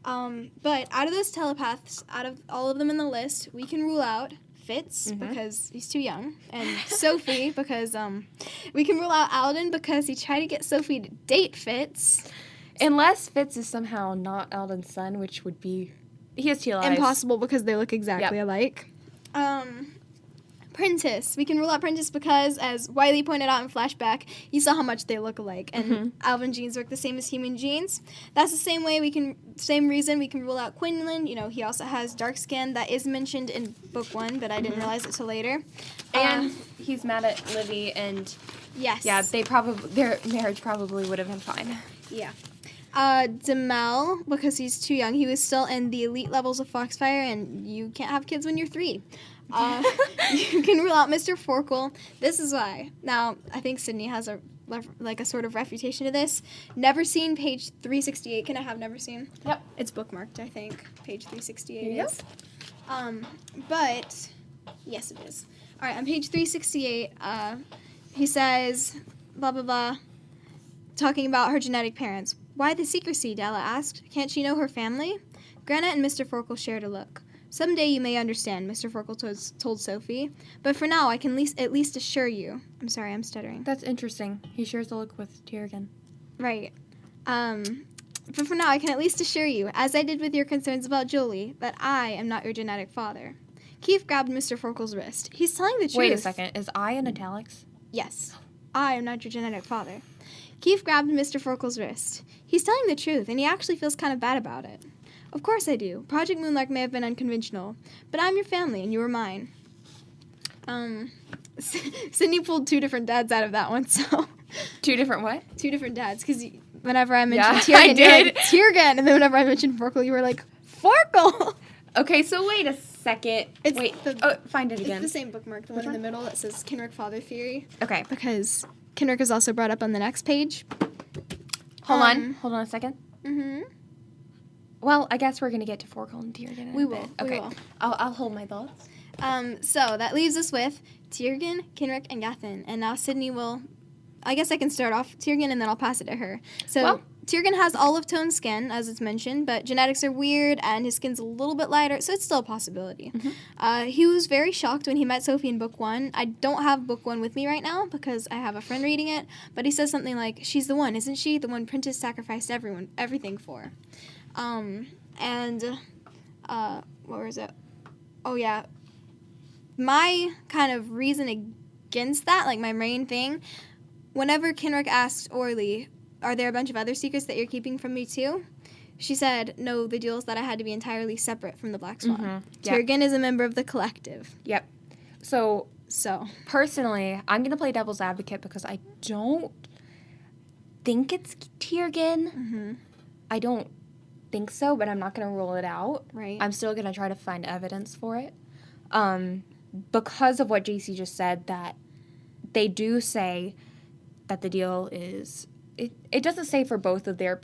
But out of those telepaths, out of all of them in the list, we can rule out Fitz because he's too young, and Sophie because we can rule out Alden because he tried to get Sophie to date Fitz. Unless Fitz is somehow not Alden's son, which would be... He has teal eyes. Impossible because they look exactly alike. Prentice. We can rule out Prentice because, as Wiley pointed out in flashback, you saw how much they look alike, and Alvin genes work the same as human genes. That's the same reason we can rule out Quinlan. You know, he also has dark skin. That is mentioned in book 1, but I didn't realize it till later. And he's mad at Livy, and yes, yeah, their marriage probably would have been fine. yeah. Demel, because he's too young. He was still in the elite levels of Foxfire, and you can't have kids when you're 3. You can rule out Mr. Forkel. This is why. Now, I think Sydney has a sort of refutation to this. Never Seen, page 368. Can I have Never Seen? Yep. It's bookmarked, I think. Page 368 Here you is. But, yes, it is. All right, on page 368, he says, blah, blah, blah, talking about her genetic parents. Why the secrecy, Della asked. Can't she know her family? Granite and Mr. Forkel shared a look. Someday you may understand, Mr. Forkel told Sophie. But for now, I can at least assure you. I'm sorry, I'm stuttering. That's interesting. He shares a look with Tiergan. Right. But for now, I can at least assure you, as I did with your concerns about Jolie, that I am not your genetic father. Keith grabbed Mr. Forkel's wrist. He's telling the truth. Wait a second. Is I in italics? Yes. I am not your genetic father. Keith grabbed Mr. Forkel's wrist. He's telling the truth, and he actually feels kind of bad about it. Of course I do. Project Moonlark may have been unconventional, but I'm your family, and you are mine. Sydney pulled 2 different dads out of that one, so... 2 different what? 2 different dads, because whenever I mentioned Yeah, Tiergan, I you're did. like, Tiergan, and then whenever I mentioned Forkel, you were like, Forkel! Okay, so wait a second. Find it again. It's the same bookmark, the one in the middle that says Kenrick Father Theory. Okay. Because Kenrick is also brought up on the next page. Hold on a second. Mm-hmm. Well, I guess we're going to get to Forkle and Tiergan in We a will. bit. We Okay. will. I'll hold my thoughts. So that leaves us with Tiergan, Kenrick, and Gathan. And now Sydney will... I guess I can start off Tiergan and then I'll pass it to her. So Tiergan has olive-toned skin, as it's mentioned, but genetics are weird and his skin's a little bit lighter, so it's still a possibility. Mm-hmm. He was very shocked when he met Sophie in book 1. I don't have book 1 with me right now because I have a friend reading it, but he says something like, she's the one, isn't she? The one Prentice sacrificed everything for. What was it? Oh, yeah. My kind of reason against that, like my main thing, whenever Kenrick asked Orly, are there a bunch of other secrets that you're keeping from me too? She said, no, the deal is that I had to be entirely separate from the Black Swan. Mm-hmm. Tiergan is a member of the collective. Yep. So So, personally, I'm going to play devil's advocate because I don't think it's Tiergan. I don't think so, but I'm not going to rule it out. right. I'm still going to try to find evidence for it. Because of what Jaycie just said, that they do say that the deal is... It doesn't say for both of their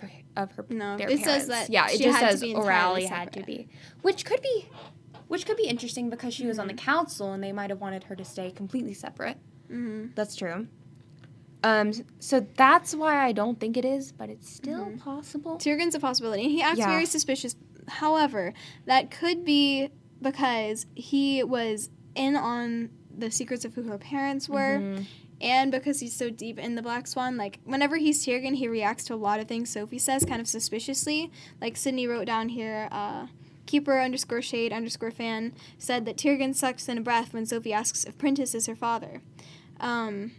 No, their it parents. says that yeah, it she just had to says be entirely O'Reilly had to separate. be, which could be interesting because she was on the council and they might have wanted her to stay completely separate. That's true. So that's why I don't think it is, but it's still possible. Tiergan's a possibility. And he acts very suspicious. However, that could be because he was in on the secrets of who her parents were, and because he's so deep in the Black Swan. Like, whenever he's Tiergan, he reacts to a lot of things Sophie says kind of suspiciously. Like, Sydney wrote down here, Keeper_shade_fan said that Tiergan sucks in a breath when Sophie asks if Prentice is her father. That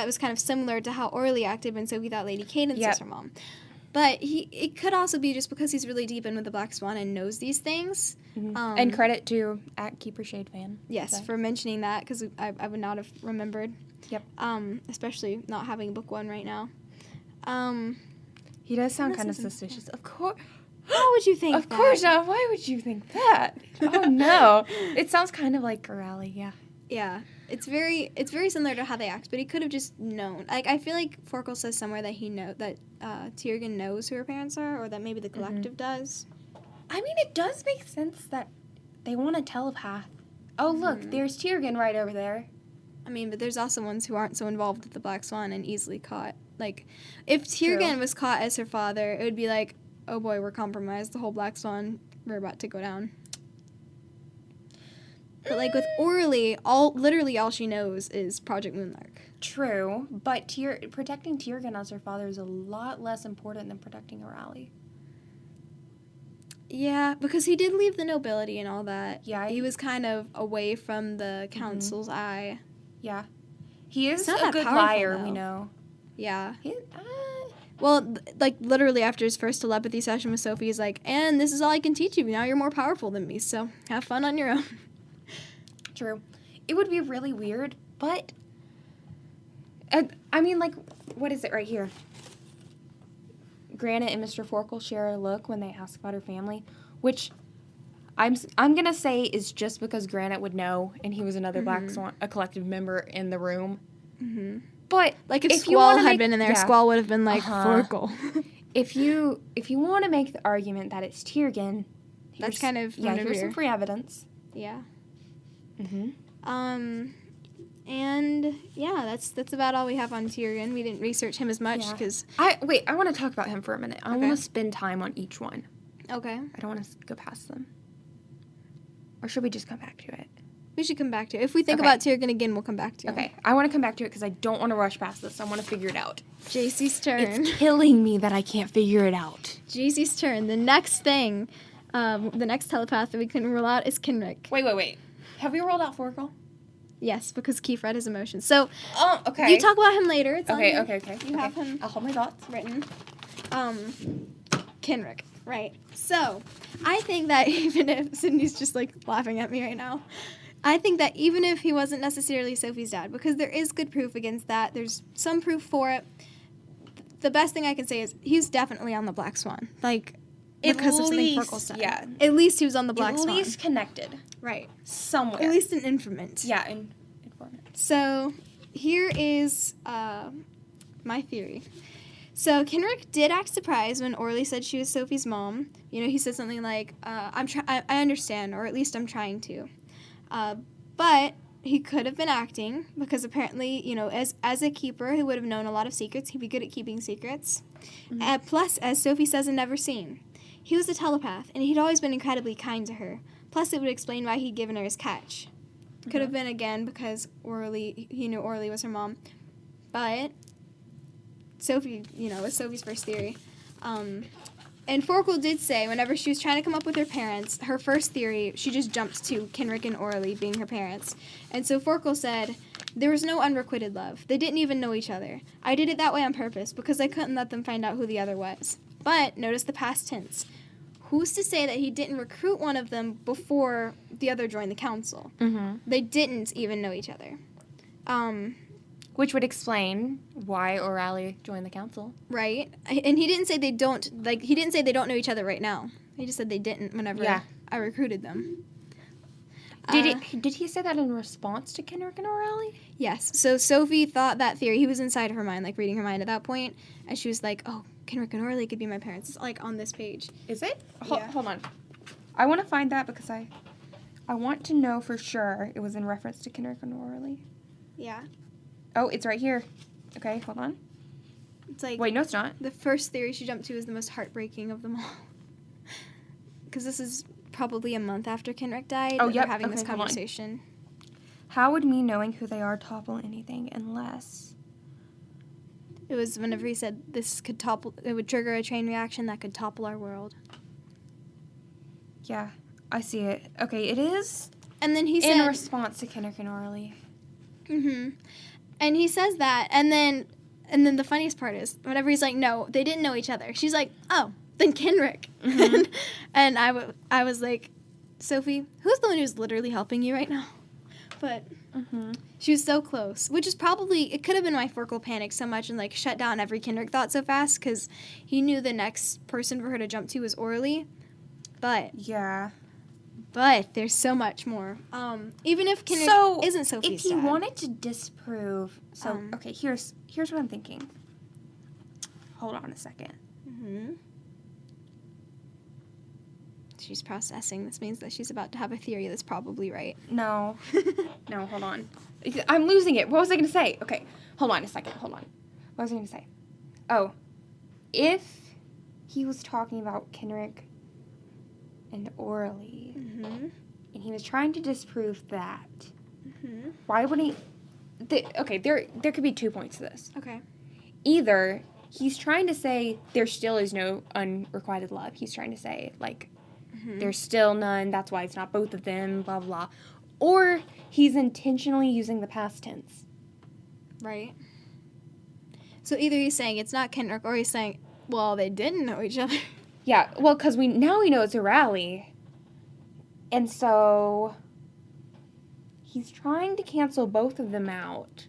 was kind of similar to how Orly acted when Sophie thought Lady Cadence was her mom. But it could also be just because he's really deep in with the Black Swan and knows these things. And credit to @KeeperShadeFan. Yes, for mentioning that, because I would not have remembered. Yep. Especially not having book 1 right now. He does sound kind of suspicious. Of course. How would you think Of course not. Why would you think that? Oh, no. It sounds kind of like O'Reilly, yeah. Yeah. It's very similar to how they act, but he could have just known. Like, I feel like Forkle says somewhere that Tiergan knows who her parents are, or that maybe the collective does. I mean, it does make sense that they want a telepath. Oh, look, there's Tiergan right over there. I mean, but there's also ones who aren't so involved with the Black Swan and easily caught. Like, if Tiergan was caught as her father, it would be like, oh boy, we're compromised. The whole Black Swan, we're about to go down. But, like, with Orly, literally all she knows is Project Moonlark. True, but protecting Tiergan as her father is a lot less important than protecting O'Reilly. Yeah, because he did leave the nobility and all that. Yeah. He was kind of away from the council's eye. Yeah. He is not a that good powerful, liar, though. we know. Yeah. He, Well, like, literally after his first telepathy session with Sophie, he's like, and this is all I can teach you. Now you're more powerful than me, so have fun on your own. True. It would be really weird, but... I mean, like, what is it right here? Granite and Mr. Forkle share a look when they ask about her family, which I'm gonna say is just because Granite would know, and he was another Black Swan, a collective member in the room. But like, if Squall had been in there, Squall would have been like, Forkle. if you want to make the argument that it's Tiergan, that's kind of here's some free evidence. Yeah. And yeah, that's about all we have on Tiergan. We didn't research him as much because I want to talk about him for a minute. I want to spend time on each one. Okay. I don't want to go past them. Or should we just come back to it? We should come back to it. If we think about Tiergan again, we'll come back to it. Okay. I want to come back to it because I don't want to rush past this. I want to figure it out. Jaycee's turn. It's killing me that I can't figure it out. Jaycee's turn. The next thing, the next telepath that we can rule out is Kenrick. Wait. Have we rolled out Forkle? Yes, because Kefred has emotions. So, okay. You talk about him later. It's okay. You have him. I'll hold my thoughts. Written. Kenrick. Right. So, I think that even if Sydney's just like laughing at me right now, I think that even if he wasn't necessarily Sophie's dad, because there is good proof against that, there's some proof for it. The best thing I can say is he's definitely on the Black Swan. Like, because of something Farkle said. Yeah. At least he was on the Black Swan. At least connected. Right. Somewhere. At least an informant. Yeah, an informant. So, here is my theory. So, Kenrick did act surprised when Orly said she was Sophie's mom. You know, he said something like, I understand, or at least I'm trying to. But he could have been acting, because apparently, you know, as a keeper who would have known a lot of secrets, he'd be good at keeping secrets. Mm-hmm. Plus, as Sophie says in Never Seen, he was a telepath, and he'd always been incredibly kind to her. Plus, it would explain why he'd given her his catch. Could have been, again, because he knew Orly was her mom. But Sophie, you know, was Sophie's first theory. And Farkle did say whenever she was trying to come up with her parents, her first theory, she just jumped to Kenrick and Orly being her parents. And so Farkle said, there was no unrequited love. They didn't even know each other. I did it that way on purpose because I couldn't let them find out who the other was. But notice the past tense. Who's to say that he didn't recruit one of them before the other joined the council? Mm-hmm. They didn't even know each other. Which would explain why O'Reilly joined the council. Right. And he didn't say they don't know each other right now. He just said they didn't whenever I recruited them. Did he say that in response to Kenrick and O'Reilly? Yes. So Sophie thought that theory. He was inside her mind, like reading her mind at that point, and she was like, oh, Kenrick and O'Reilly could be my parents. It's like on this page. Is it? Yeah. Hold on. I want to find that because I want to know for sure it was in reference to Kenrick and O'Reilly. Yeah. Oh, it's right here. Okay, hold on. It's like... Wait, no, it's not. The first theory she jumped to is the most heartbreaking of them all. Because this is probably a month after Kenrick died. Oh, that yep. We're having this Okay, hold on. conversation. How would me knowing who they are topple anything unless... It was whenever he said this could topple... It would trigger a chain reaction that could topple our world. Yeah, I see it. Okay, it is And then he said... in response to Kenrick and O'Reilly. Mm-hmm. And he says that, and then the funniest part is, whenever he's like, no, they didn't know each other, she's like, oh, then Kenrick. Mm-hmm. And I was like, Sophie, who's the one who's literally helping you right now? But she was so close, which is probably, it could have been why Farkle panicked so much and, like, shut down every Kenrick thought so fast, because he knew the next person for her to jump to was Orly. But there's so much more. Even if Kenrick isn't Sophie's if he dad. wanted to disprove... So, okay, here's what I'm thinking. Hold on a second. Mm-hmm. She's processing. This means that she's about to have a theory that's probably right. No. No, hold on. I'm losing it. What was I going to say? Okay, hold on a second. Hold on. What was I going to say? Oh, if he was talking about Kenrick and Orly, and he was trying to disprove that, why would he... Okay, there could be 2 points to this. Okay. Either he's trying to say there still is no unrequited love. He's trying to say, like, there's still none, that's why it's not both of them, blah, blah. Or he's intentionally using the past tense. Right. So either he's saying it's not Kenrick, or he's saying, well, they didn't know each other. Yeah, well, because now we know it's a rally. And so he's trying to cancel both of them out.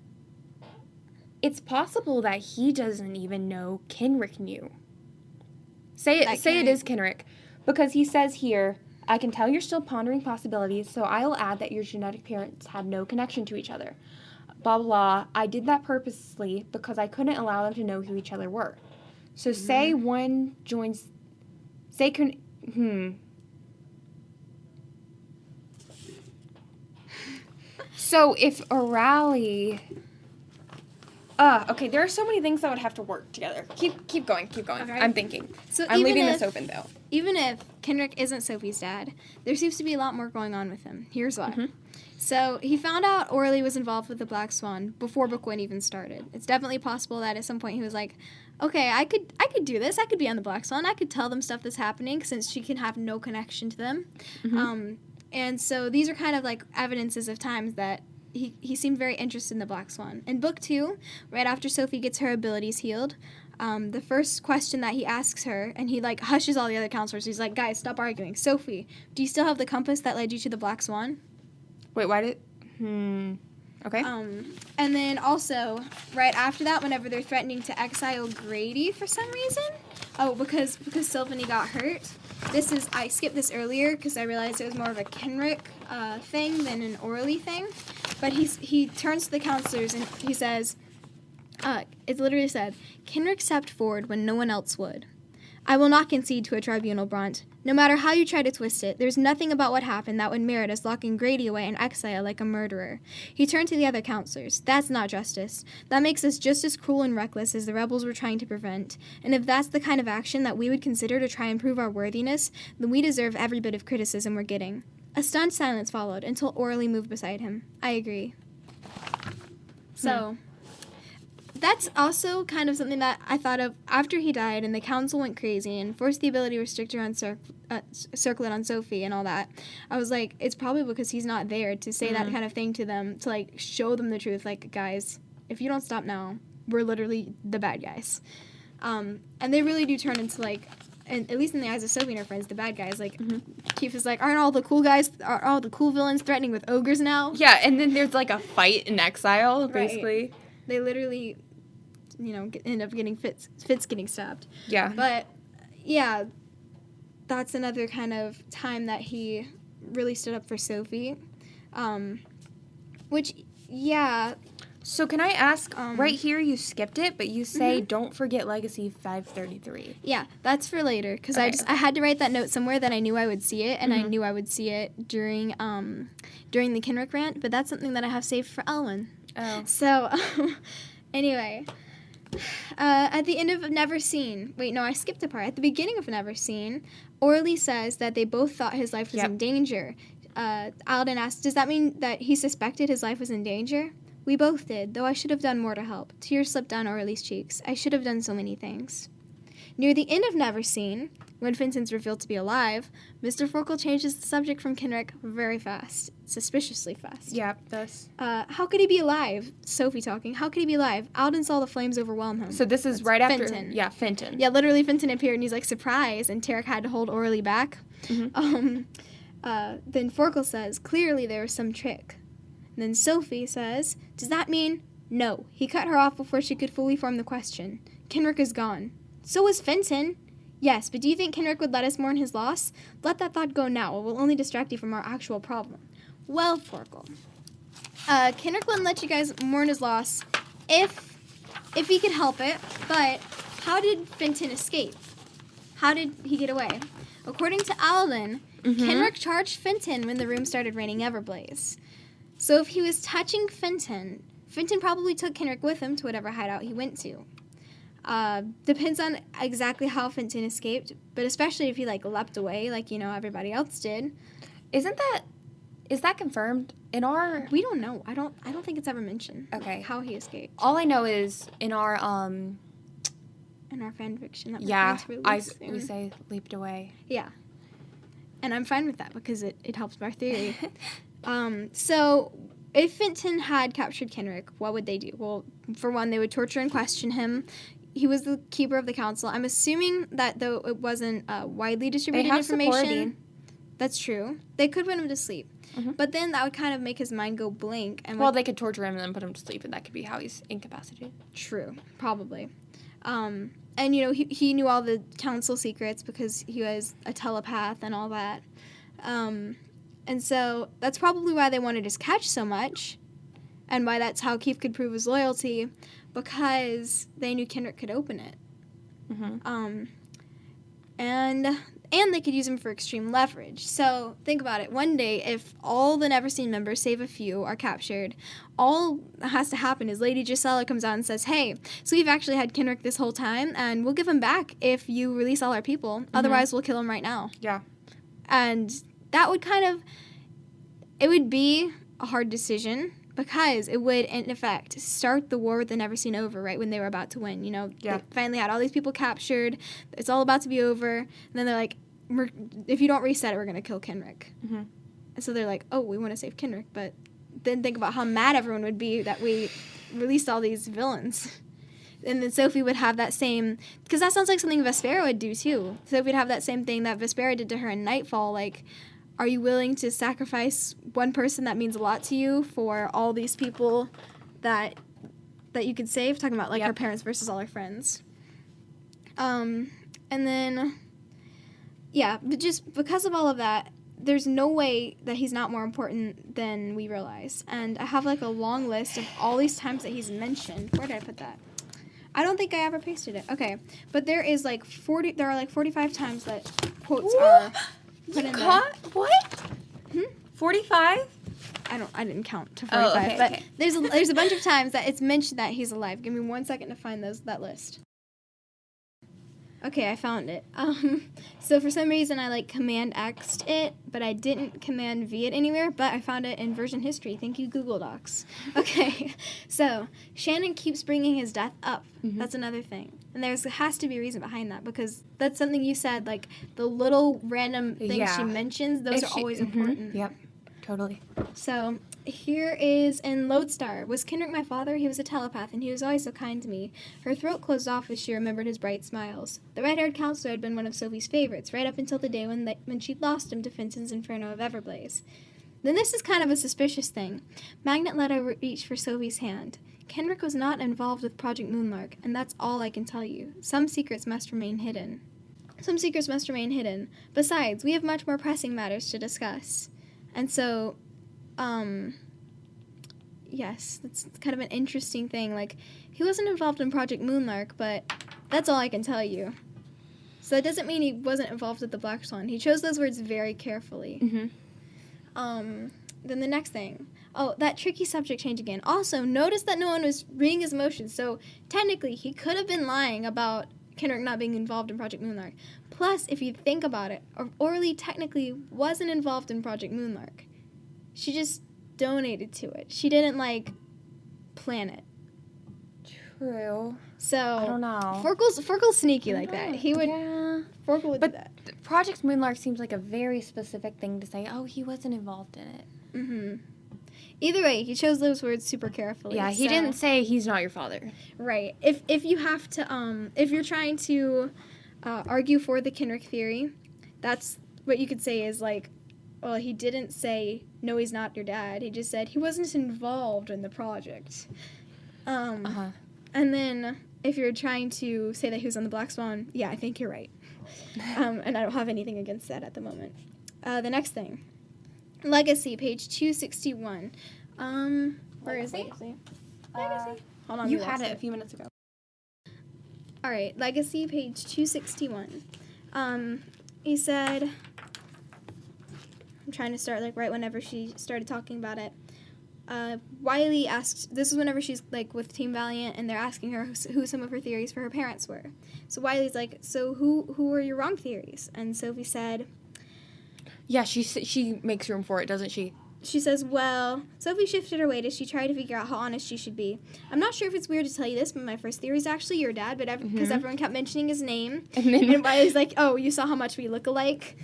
It's possible that he doesn't even know Kenrick knew. Say it is Kenrick. Because he says here, I can tell you're still pondering possibilities, so I'll add that your genetic parents had no connection to each other. Blah, blah, blah. I did that purposely because I couldn't allow them to know who each other were. So say one joins... So if O'Reilly... okay, there are so many things that would have to work together. Keep going. Okay. I'm thinking. So I'm leaving this open, though. Even if Kenrick isn't Sophie's dad, there seems to be a lot more going on with him. Here's why. So he found out Orly was involved with the Black Swan before Book 1 even started. It's definitely possible that at some point he was like, okay, I could do this. I could be on the Black Swan. I could tell them stuff that's happening since she can have no connection to them. And so these are kind of like evidences of times that he seemed very interested in the Black Swan. In Book 2, right after Sophie gets her abilities healed, the first question that he asks her, and he like hushes all the other counselors. He's like, guys, stop arguing. Sophie, do you still have the compass that led you to the Black Swan? Wait, why did... Okay. And then also, right after that, whenever they're threatening to exile Grady for some reason, Oh, because Sylvanie got hurt. I skipped this earlier because I realized it was more of a Kenrick thing than an Orly thing. But he turns to the counselors and he says, it literally said, Kenrick stepped forward when no one else would. I will not concede to a tribunal, Bront. No matter how you try to twist it, there's nothing about what happened that would merit us locking Grady away in exile like a murderer. He turned to the other counselors. That's not justice. That makes us just as cruel and reckless as the rebels were trying to prevent. And if that's the kind of action that we would consider to try and prove our worthiness, then we deserve every bit of criticism we're getting. A stunned silence followed until Orly moved beside him. I agree. So... That's also kind of something that I thought of after he died and the council went crazy and forced the ability restrictor on circlet on Sophie and all that. I was like, it's probably because he's not there to say that kind of thing to them, to like show them the truth. Like, guys, if you don't stop now, we're literally the bad guys. And they really do turn into like, and at least in the eyes of Sophie and her friends, the bad guys. Like, Keith is like, aren't all the cool villains threatening with ogres now? Yeah, and then there's like a fight in exile, basically. Right. They literally... end up getting Fitz getting stabbed. Yeah. But, yeah, that's another kind of time that he really stood up for Sophie. Which, yeah. So can I ask, right here you skipped it, but you say don't forget Legacy 533. Yeah, that's for later, because I had to write that note somewhere that I knew I would see it, and I knew I would see it during the Kenrick rant, but that's something that I have saved for Elwyn. Oh. So, anyway... at the end of Never Seen, I skipped a part. At the beginning of Never Seen, Orly says that they both thought his life was in danger. Alden asks, does that mean that he suspected his life was in danger? We both did, though I should have done more to help. Tears slipped down Orly's cheeks. I should have done so many things. Near the end of Never Seen, when Fenton's revealed to be alive, Mr. Forkel changes the subject from Kenrick very fast. Suspiciously fast. Yeah, thus. How could he be alive? Sophie talking. How could he be alive? Alden saw the flames overwhelm him. So this is right after... Yeah, Fenton. Yeah, literally Fenton appeared and he's like, surprise, and Tarek had to hold Orly back. Then Forkel says, clearly there was some trick. And then Sophie says, does that mean... No, he cut her off before she could fully form the question. Kenrick is gone. So is Fenton. Yes, but do you think Kenrick would let us mourn his loss? Let that thought go now. It will only distract you from our actual problem. Well, Forkel, Kenrick wouldn't let you guys mourn his loss if he could help it, but how did Fenton escape? How did he get away? According to Alden, Kenrick charged Fenton when the room started raining Everblaze. So if he was touching Fenton probably took Kenrick with him to whatever hideout he went to. Depends on exactly how Fenton escaped, but especially if he, leapt away like, everybody else did. Is that confirmed? We don't know. I don't think it's ever mentioned. Okay. How he escaped. All I know is in our fan fiction that we're going to release soon. We say leaped away. Yeah. And I'm fine with that because it helps our theory. So if Fenton had captured Kenrick, what would they do? Well, for one, they would torture and question him. He was the keeper of the council. I'm assuming that though it wasn't widely distributed information. That's true. They could put him to sleep. But then that would kind of make his mind go blank. And they could torture him and then put him to sleep, and that could be how he's incapacitated. True. Probably. And, he knew all the council secrets because he was a telepath and all that. And so that's probably why they wanted his catch so much, and why that's how Keith could prove his loyalty, because they knew Kenrick could open it. And they could use him for extreme leverage. So think about it. One day, if all the Never Seen members, save a few, are captured, all that has to happen is Lady Gisela comes out and says, hey, so we've actually had Kenrick this whole time, and we'll give him back if you release all our people. Otherwise, we'll kill him right now. Yeah. And that would it would be a hard decision, because it would, in effect, start the war with the Never Seen over right when they were about to win. They finally had all these people captured. It's all about to be over. And then they're like, if you don't reset it, we're going to kill Kenrick. And so they're like, oh, we want to save Kenrick. But then think about how mad everyone would be that we released all these villains. And then Sophie would have that same, because that sounds like something Vespera would do too. Sophie would have that same thing that Vespera did to her in Nightfall, like, are you willing to sacrifice one person that means a lot to you for all these people that you could save? Talking about, her parents versus all her friends. And then, yeah, but just because of all of that, there's no way that he's not more important than we realize. And I have like a long list of all these times that he's mentioned. Where did I put that? I don't think I ever pasted it. Okay. But there are like 45 times that quotes are put in there. What? 45? I didn't count to 45, but okay. there's a bunch of times that it's mentioned that he's alive. Give me 1 second to find that list. Okay, I found it. So for some reason I Command X'd it, but I didn't Command V it anywhere, but I found it in version history. Thank you, Google Docs. Okay, so Shannon keeps bringing his death up. Mm-hmm. That's another thing. And there has to be a reason behind that, because that's something you said, the little random things she mentions, those are always important. Yep, totally. So here is in Lodestar. Was Kendrick my father? He was a telepath, and he was always so kind to me. Her throat closed off as she remembered his bright smiles. The red-haired counselor had been one of Sophie's favorites, right up until the day when she'd lost him to Fenton's Inferno of Everblaze. Then this is kind of a suspicious thing. Magnet let her reach for Sophie's hand. Kendrick was not involved with Project Moonlark, and that's all I can tell you. Some secrets must remain hidden. Besides, we have much more pressing matters to discuss. And so, yes, that's kind of an interesting thing. He wasn't involved in Project Moonlark, but that's all I can tell you. So that doesn't mean he wasn't involved with the Black Swan. He chose those words very carefully. Mm-hmm. Then the next thing. Oh, that tricky subject change again. Also, notice that no one was reading his emotions, so technically he could have been lying about Kendrick not being involved in Project Moonlark. Plus, if you think about it, Orly technically wasn't involved in Project Moonlark. She just donated to it. She didn't, plan it. True. So, I don't know. Forkel's sneaky like that. He would... Yeah. Forkel would do that. Project Moonlark seems like a very specific thing to say, oh, he wasn't involved in it. Mm-hmm. Either way, he chose those words super carefully. Yeah, he didn't say he's not your father. Right. If you have to, if you're trying to argue for the Kendrick theory, that's what you could say is well, he didn't say, no, he's not your dad. He just said he wasn't involved in the project. And then if you're trying to say that he was on the Black Swan, yeah, I think you're right. And I don't have anything against that at the moment. The next thing. Legacy, page 261. Where is Legacy? Legacy. Hold on. You had it a few minutes ago. All right, Legacy, page 261. He said, I'm trying to start right whenever she started talking about it. Wiley asked, this is whenever she's with Team Valiant and they're asking her who some of her theories for her parents were. So Wiley's so who were your wrong theories? And Sophie said, yeah, she makes room for it, doesn't she? She says, well, Sophie shifted her weight as she tried to figure out how honest she should be. I'm not sure if it's weird to tell you this, but my first theory is actually your dad, but because everyone kept mentioning his name. And Wiley's oh, you saw how much we look alike?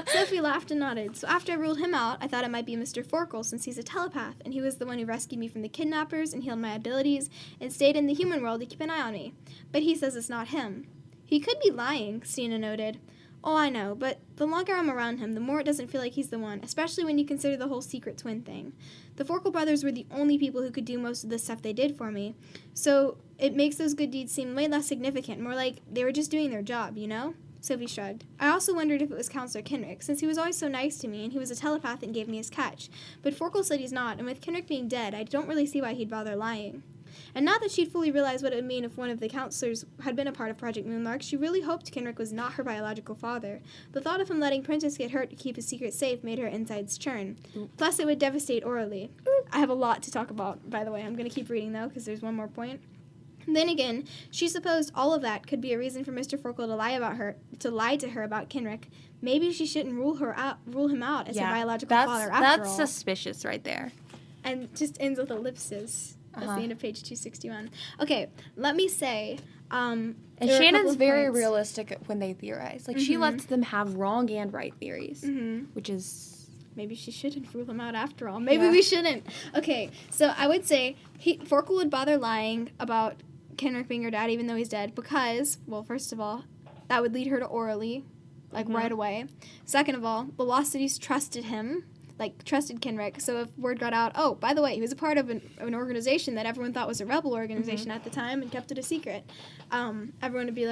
Sophie laughed and nodded. So after I ruled him out, I thought it might be Mr. Forkel, since he's a telepath, and he was the one who rescued me from the kidnappers and healed my abilities and stayed in the human world to keep an eye on me. But he says it's not him. He could be lying, Stina noted. Oh, I know, but the longer I'm around him, the more it doesn't feel like he's the one, especially when you consider the whole secret twin thing. The Forkel brothers were the only people who could do most of the stuff they did for me, so it makes those good deeds seem way less significant, more like they were just doing their job, you know? Sophie shrugged. I also wondered if it was Counselor Kendrick, since he was always so nice to me and he was a telepath and gave me his catch. But Forkel said he's not, and with Kendrick being dead, I don't really see why he'd bother lying. And not that she'd fully realized what it would mean if one of the counselors had been a part of Project Moonlark, she really hoped Kendrick was not her biological father. The thought of him letting Princess get hurt to keep his secret safe made her insides churn. Plus, it would devastate Orly. I have a lot to talk about, by the way. I'm going to keep reading, though, because there's one more point. Then again, she supposed all of that could be a reason for Mr. Forkel to lie to her about Kendrick. Maybe she shouldn't rule him out as her biological father after all. That's suspicious right there. And just ends with ellipses. That's the end of page 261. Okay, let me say, and Shannon's very realistic when they theorize. She lets them have wrong and right theories, which is... Maybe she shouldn't rule him out after all. Maybe we shouldn't. Okay, so I would say Forkel would bother lying about Kendrick being her dad even though he's dead because, well, first of all, that would lead her to Orly, right away. Second of all, Velocities trusted him. Trusted Kendrick, so if word got out, oh, by the way, he was a part of an organization that everyone thought was a rebel organization at the time and kept it a secret, everyone would be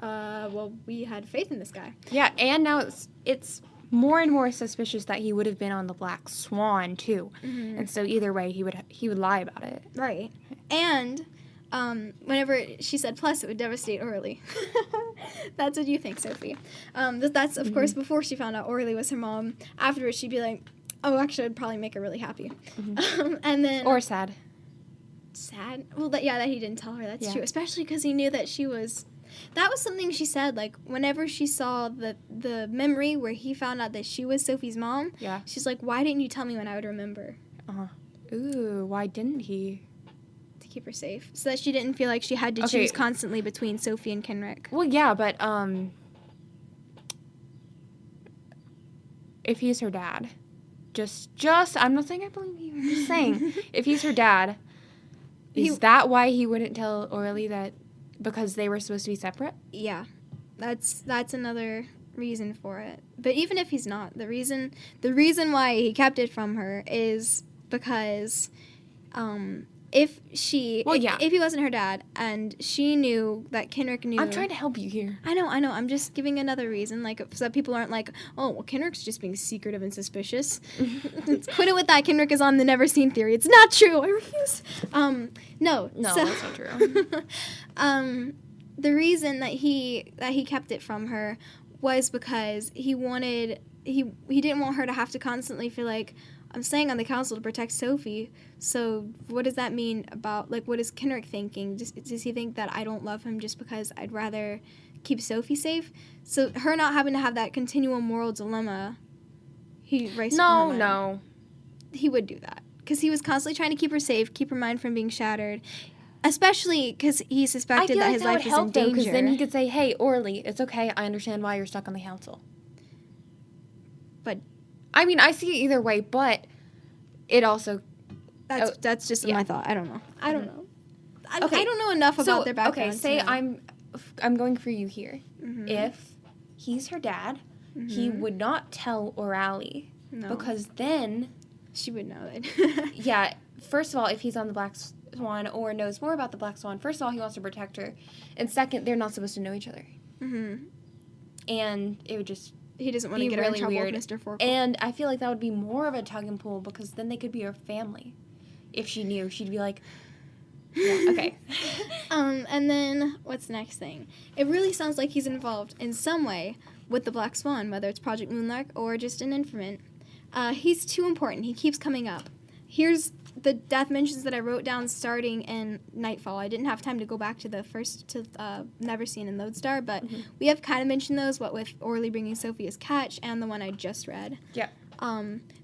well, we had faith in this guy. Yeah, and now it's more and more suspicious that he would have been on the Black Swan too. Mm-hmm. And so either way, he would lie about it. Right. And whenever she said plus, it would devastate Orly. That's what you think, Sophie. That's, of course, before she found out Orly was her mom. Afterwards, she'd be like, oh, actually, I'd probably make her really happy. And then... Or sad. Sad? Well, that he didn't tell her. That's true. Yeah. Especially because he knew that she was... That was something she said, like, whenever she saw the memory where he found out that she was Sophie's mom, Yeah. she's like, why didn't you tell me when I would remember? Uh-huh. Ooh, why didn't he? To keep her safe. So that she didn't feel like she had to choose constantly between Sophie and Kenrick. Well, yeah, but, if he's her dad, just, I'm not saying I believe you, I'm just saying, if he's her dad, is that why he wouldn't tell Orly that, because they were supposed to be separate? Yeah. That's another reason for it. But even if he's not, the reason why he kept it from her is because if he wasn't her dad and she knew that Kenrick knew... I'm trying to help you here. I know. I'm just giving another reason, like, so that people aren't like, oh, well, Kenrick's just being secretive and suspicious. Quit it with that. Kenrick is on the never seen theory. It's not true. I refuse. No, that's not true. The reason that he kept it from her was because he didn't want her to have to constantly feel like, I'm staying on the council to protect Sophie, so what does that mean about, like, what is Kenrick thinking? Does he think that I don't love him just because I'd rather keep Sophie safe? So her not having to have that continual moral dilemma, he erased from her mind. No. He would do that, because he was constantly trying to keep her safe, keep her mind from being shattered, especially because he suspected that his life was in danger. Because then he could say, hey, Orly, it's okay, I understand why you're stuck on the council. But... I mean, I see it either way, but it also... That's just my thought. I don't know. I don't know. I don't know enough So, about their background. Okay, say I'm going for you here. Mm-hmm. If he's her dad, he would not tell Orly. No. Because then... She would know it. Yeah, first of all, if he's on the Black Swan or knows more about the Black Swan, first of all, he wants to protect her. And second, they're not supposed to know each other. Mm-hmm. And it would just... He doesn't want to get her in trouble with Mr. Forkle. And I feel like that would be more of a tug and pull because then they could be a family. If she knew, she'd be like, yeah, okay. And then what's the next thing? It really sounds like he's involved in some way with the Black Swan, whether it's Project Moonlark or just an informant. He's too important. He keeps coming up. Here's the death mentions that I wrote down starting in Nightfall. I didn't have time to go back to the first, Never Seen in Lodestar, but we have kind of mentioned those, what with Orly bringing Sophie as catch and the one I just read. Yeah.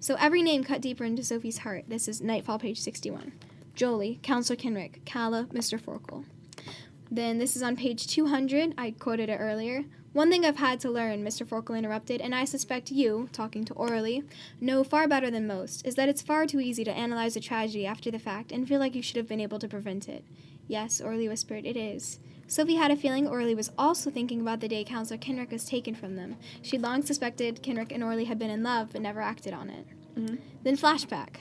So every name cut deeper into Sophie's heart. This is Nightfall, page 61. Jolie, Counselor Kenrick, Calla, Mr. Forkle. Then this is on page 200. I quoted it earlier. One thing I've had to learn, Mr. Forkle interrupted, and I suspect you, talking to Orly, know far better than most, is that it's far too easy to analyze a tragedy after the fact and feel like you should have been able to prevent it. Yes, Orly whispered, it is. Sophie had a feeling Orly was also thinking about the day Counselor Kenrick was taken from them. She'd long suspected Kenrick and Orly had been in love, but never acted on it. Mm-hmm. Then flashback.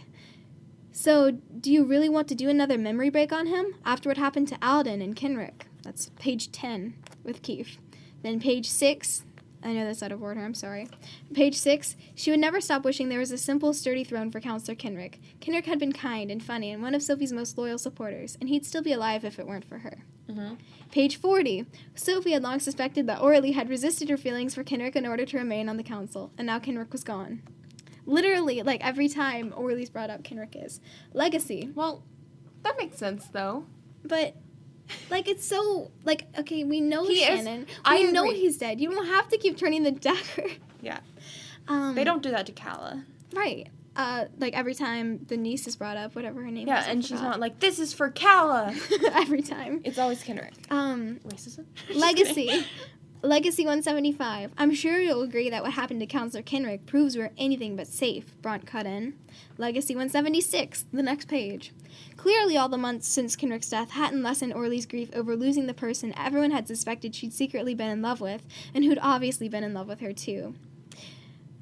So, do you really want to do another memory break on him? After what happened to Alden and Kenrick. That's page 10 with Keith. Then page 6, I know that's out of order, I'm sorry. Page 6, she would never stop wishing there was a simple, sturdy throne for Counselor Kenrick. Kenrick had been kind and funny and one of Sophie's most loyal supporters, and he'd still be alive if it weren't for her. Mm-hmm. Page 40, Sophie had long suspected that Orly had resisted her feelings for Kenrick in order to remain on the council, and now Kenrick was gone. Literally, like, every time Orly's brought up, Kenrick is. Legacy. Well, that makes sense, though. But... like, it's so, like, okay, we know Shannon. I We know agree. he's dead. You don't have to keep turning the dagger. Yeah. They don't do that to Calla. Right. Like, every time the niece is brought up, whatever her name is. Yeah, and she's not like, this is for Calla. Every time. It's always Kenrick. Racism? Legacy. Legacy 175. I'm sure you'll agree that what happened to Counselor Kenrick proves we're anything but safe, Bront cut in. Legacy 176, the next page. Clearly all the months since Kenrick's death hadn't lessened Orly's grief over losing the person everyone had suspected she'd secretly been in love with, and who'd obviously been in love with her too.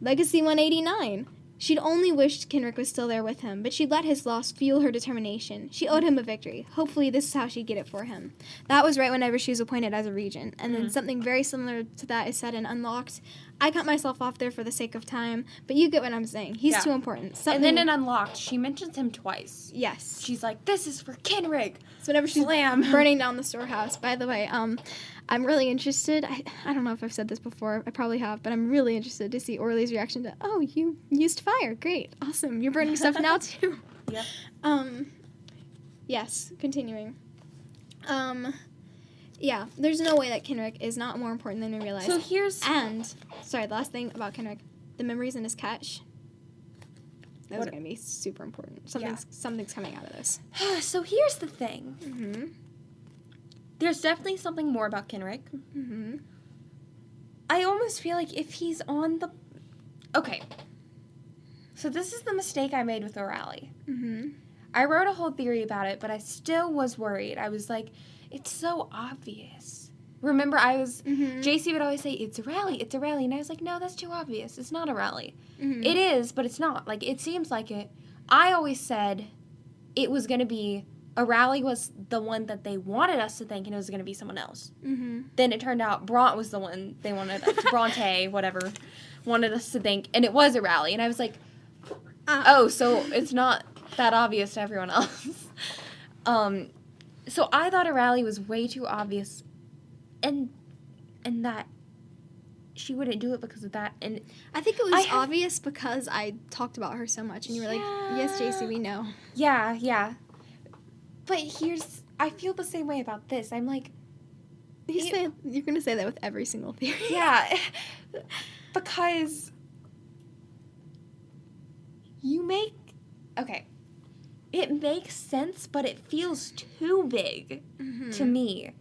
Legacy 189. She'd only wished Kenrick was still there with him, but she'd let his loss fuel her determination. She owed him a victory. Hopefully this is how she'd get it for him. That was right whenever she was appointed as a regent. And then something very similar to that is said in Unlocked. I cut myself off there for the sake of time, but you get what I'm saying. He's too important. And then in Unlocked, she mentions him twice. Yes. She's like, this is for Kenrick. So whenever she's Slam. burning down the storehouse. By the way, I'm really interested. I don't know if I've said this before. I probably have, but I'm really interested to see Orly's reaction to, oh, you used fire. Great. Awesome. You're burning stuff now, too. Yep. Yes. Continuing. Yeah. There's no way that Kenrick is not more important than we realize. So here's... And, sorry, the last thing about Kenrick. The memories in his catch. Those are going to be super important. Something's coming out of this. So here's the thing. Mm-hmm. There's definitely something more about Kenrick. Mm-hmm. I almost feel like if he's on the... Okay. So this is the mistake I made with O'Reilly. Mm-hmm. I wrote a whole theory about it, but I still was worried. I was like, it's so obvious. Remember, Jaycie would always say, it's a rally, and I was like, no, that's too obvious. It's not a rally. Mm-hmm. It is, but it's not. Like, it seems like it. I always said it was going to be... A rally was the one that they wanted us to think, and it was going to be someone else. Mm-hmm. Then it turned out Bront was the one they wanted us, Bronte, whatever, wanted us to think, and it was a rally. And I was like, oh, so it's not that obvious to everyone else. So I thought a rally was way too obvious, and that she wouldn't do it because of that. And I think it was obvious because I talked about her so much, and you were like, yes, Jaycie, we know. Yeah. But I feel the same way about this. I'm like... You're going to say that with every single theory. Yeah. Because okay. It makes sense, but it feels too big to me.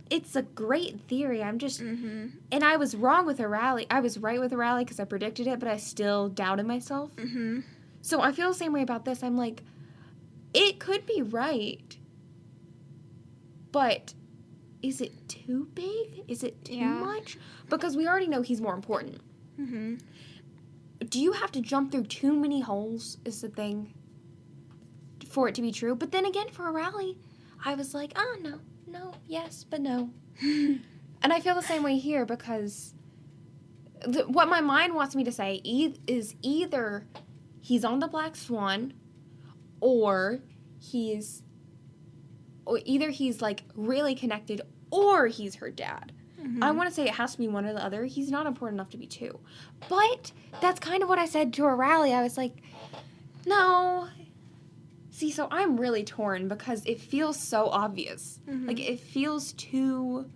It's a great theory. I'm just... And I was wrong with a rally. I was right with a rally because I predicted it, but I still doubted myself. Mm-hmm. So I feel the same way about this. I'm like... It could be right, but is it too big? Is it too much? Because we already know he's more important. Mm-hmm. Do you have to jump through too many holes is the thing for it to be true? But then again, for a rally, I was like, oh, no, yes, but no. And I feel the same way here because what my mind wants me to say is either he's on the Black Swan or either he's like really connected or he's her dad. Mm-hmm. I want to say it has to be one or the other. He's not important enough to be two. But that's kind of what I said to a rally. I was like, no. See, so I'm really torn because it feels so obvious. Mm-hmm. Like it feels too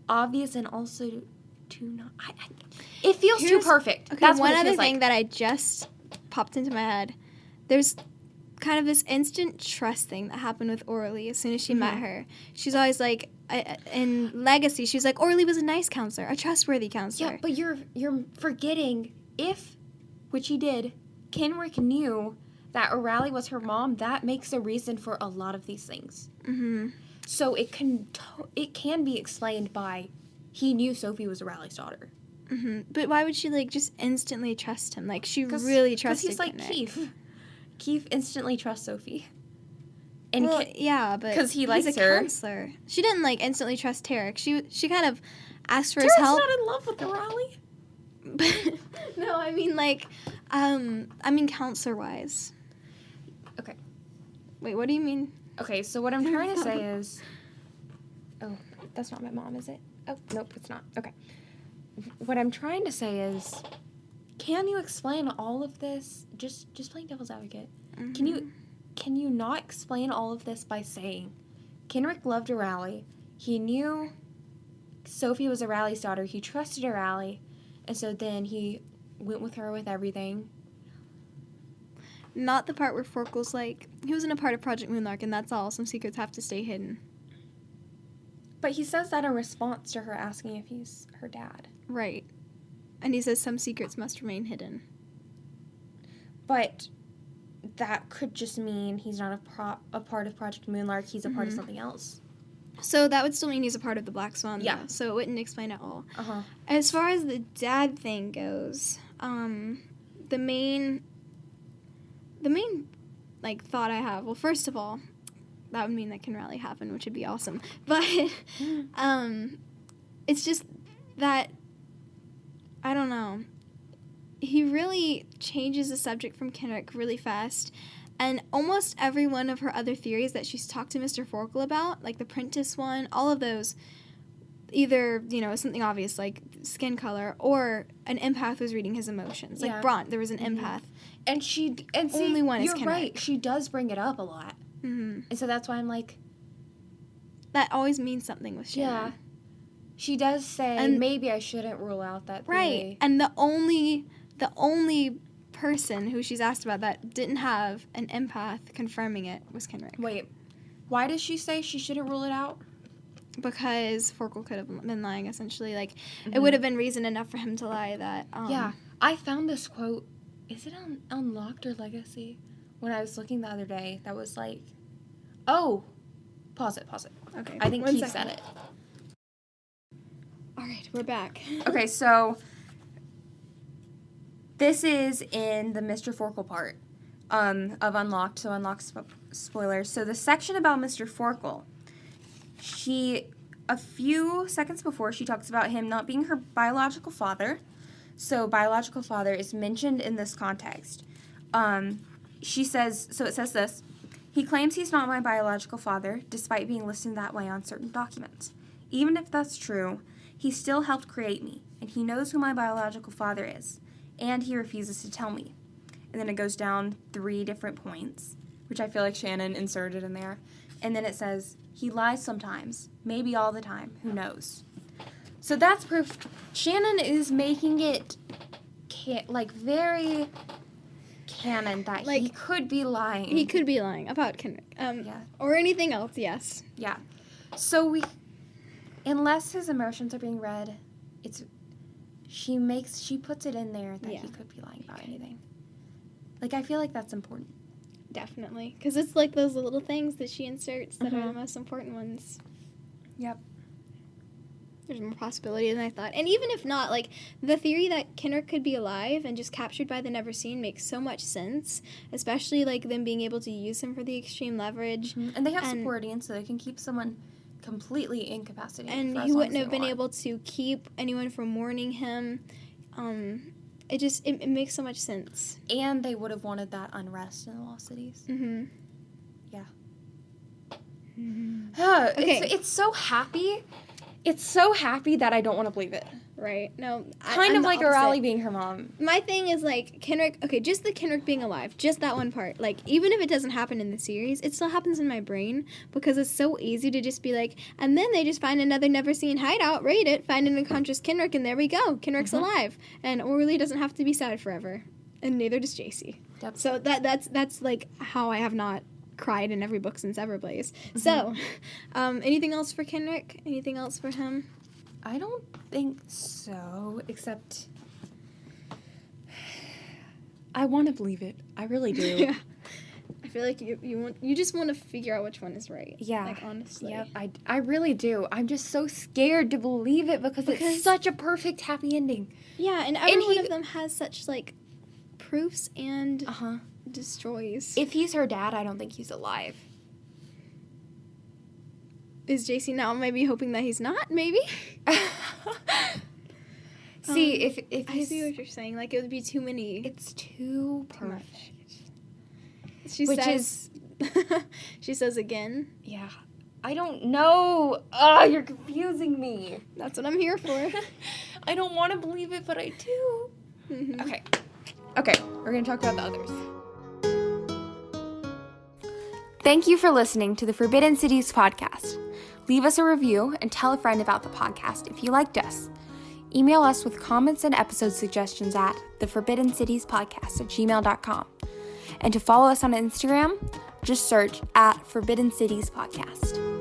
obvious and also too not. It feels too perfect. Okay, that's one what it other thing like. that I just popped into my head. There's kind of this instant trust thing that happened with Orly as soon as she met her. She's always like, in Legacy, she was like, Orly was a nice counselor, a trustworthy counselor. Yeah, but you're forgetting which he did, Kenrick knew that O'Reilly was her mom. That makes a reason for a lot of these things. Mm-hmm. So it can be explained by he knew Sophie was O'Reilly's daughter. Mm-hmm. But why would she just instantly trust him? She really trusted Because he's like Kenrick. Keith. Keith instantly trusts Sophie. And but because he likes he's a her. counselor. She didn't instantly trust Tarek. She kind of asked for Tarek's his help. not in love with O'Reilly. No, I mean counselor wise. Okay. Wait, what do you mean? Okay, so what I'm trying to say is, oh, that's not my mom, is it? Oh, nope, it's not. Okay. What I'm trying to say is, can you explain all of this? Just playing devil's advocate. Mm-hmm. Can you not explain all of this by saying, Kenrick loved O'Reilly. He knew Sophie was O'Reilly's daughter. He trusted O'Reilly, and so then he went with her with everything. Not the part where Forkel's like, he wasn't a part of Project Moonlark, and that's all. Some secrets have to stay hidden. But he says that in response to her asking if he's her dad. Right. And he says some secrets must remain hidden. But that could just mean he's not a part of Project Moonlark. He's a part of something else. So that would still mean he's a part of the Black Swan, Yeah. though, so it wouldn't explain it all. Uh-huh. As far as the dad thing goes, the main like thought I have, well, first of all, that would mean that can rally happen, which would be awesome. But it's just that, I don't know, he really changes the subject from Kenrick really fast. And almost every one of her other theories that she's talked to Mr. Forkel about, like the Prentice one, all of those, either, something obvious like skin color, or an empath was reading his emotions. Like Bront, there was an empath. And only one is you're Kenrick. Right. She does bring it up a lot. Mm-hmm. And so that's why I'm like, that always means something with Shannon. Yeah. She does say, and maybe I shouldn't rule out that theory. Right. And the only person who she's asked about that didn't have an empath confirming it was Kenrick. Wait. Why does she say she shouldn't rule it out? Because Forkel could have been lying, essentially. Like, it would have been reason enough for him to lie that... yeah. I found this quote. Is it on Unlocked or Legacy? When I was looking the other day, that was like... Oh! Pause it. Okay. I think Keith said it. All right, we're back. Okay, so... This is in the Mr. Forkel part of Unlocked, so Unlocked spoilers. So the section about Mr. Forkel, a few seconds before, she talks about him not being her biological father. So biological father is mentioned in this context. She says, so it says this, he claims he's not my biological father, despite being listed that way on certain documents. Even if that's true, he still helped create me, and he knows who my biological father is. And he refuses to tell me. And then it goes down 3 different points, which I feel like Shannon inserted in there. And then it says, he lies sometimes, maybe all the time, who knows. So that's proof. Shannon is making it, very canon that he could be lying. He could be lying about Kenrick. Or anything else, yes. Yeah. So unless his emotions are being read, she puts it in there that he could be lying about anything. Like, I feel like that's important. Definitely. Because it's like those little things that she inserts that are the most important ones. Yep. There's more possibility than I thought. And even if not, like, the theory that Kenrick could be alive and just captured by the Never Seen makes so much sense. Especially, like, them being able to use him for the extreme leverage. Mm-hmm. And they have supporting, so they can keep someone completely incapacitated. And he wouldn't have been able to keep anyone from warning him. It makes so much sense. And they would have wanted that unrest in the Lost Cities. Mm-hmm. Yeah. Mm-hmm. Okay. It's so happy. It's so happy that I don't want to believe it. Right. No. Kind of like O'Reilly being her mom. My thing is, like, Kenrick... Okay, just the Kenrick being alive. Just that one part. Like, even if it doesn't happen in the series, it still happens in my brain because it's so easy to just be like, and then they just find another Never-Seen hideout, raid it, find an unconscious Kenrick, and there we go. Kenrick's alive. And O'Reilly doesn't have to be sad forever. And neither does Jaycie. Yep. So that's like, how I have not cried in every book since Everblaze. So, anything else for Kenrick? Anything else for him? I don't think so, except I want to believe it. I really do. Yeah. I feel like you just want to figure out which one is right. Yeah. Like, honestly. Yep, I really do. I'm just so scared to believe it because it's such a perfect happy ending. Yeah, and every one of them has such, like, proofs and destroys. If he's her dad, I don't think he's alive. Is Jaycie now maybe hoping that he's not? Maybe. See, if I see what you're saying. Like, it would be too many. It's too perfect. She says again. Yeah. I don't know. Oh, you're confusing me. That's what I'm here for. I don't want to believe it, but I do. Mm-hmm. Okay, we're going to talk about the others. Thank you for listening to the Forbidden Cities podcast. Leave us a review and tell a friend about the podcast if you liked us. Email us with comments and episode suggestions at theforbiddencitiespodcast@gmail.com. And to follow us on Instagram, just search @Forbidden Cities Podcast.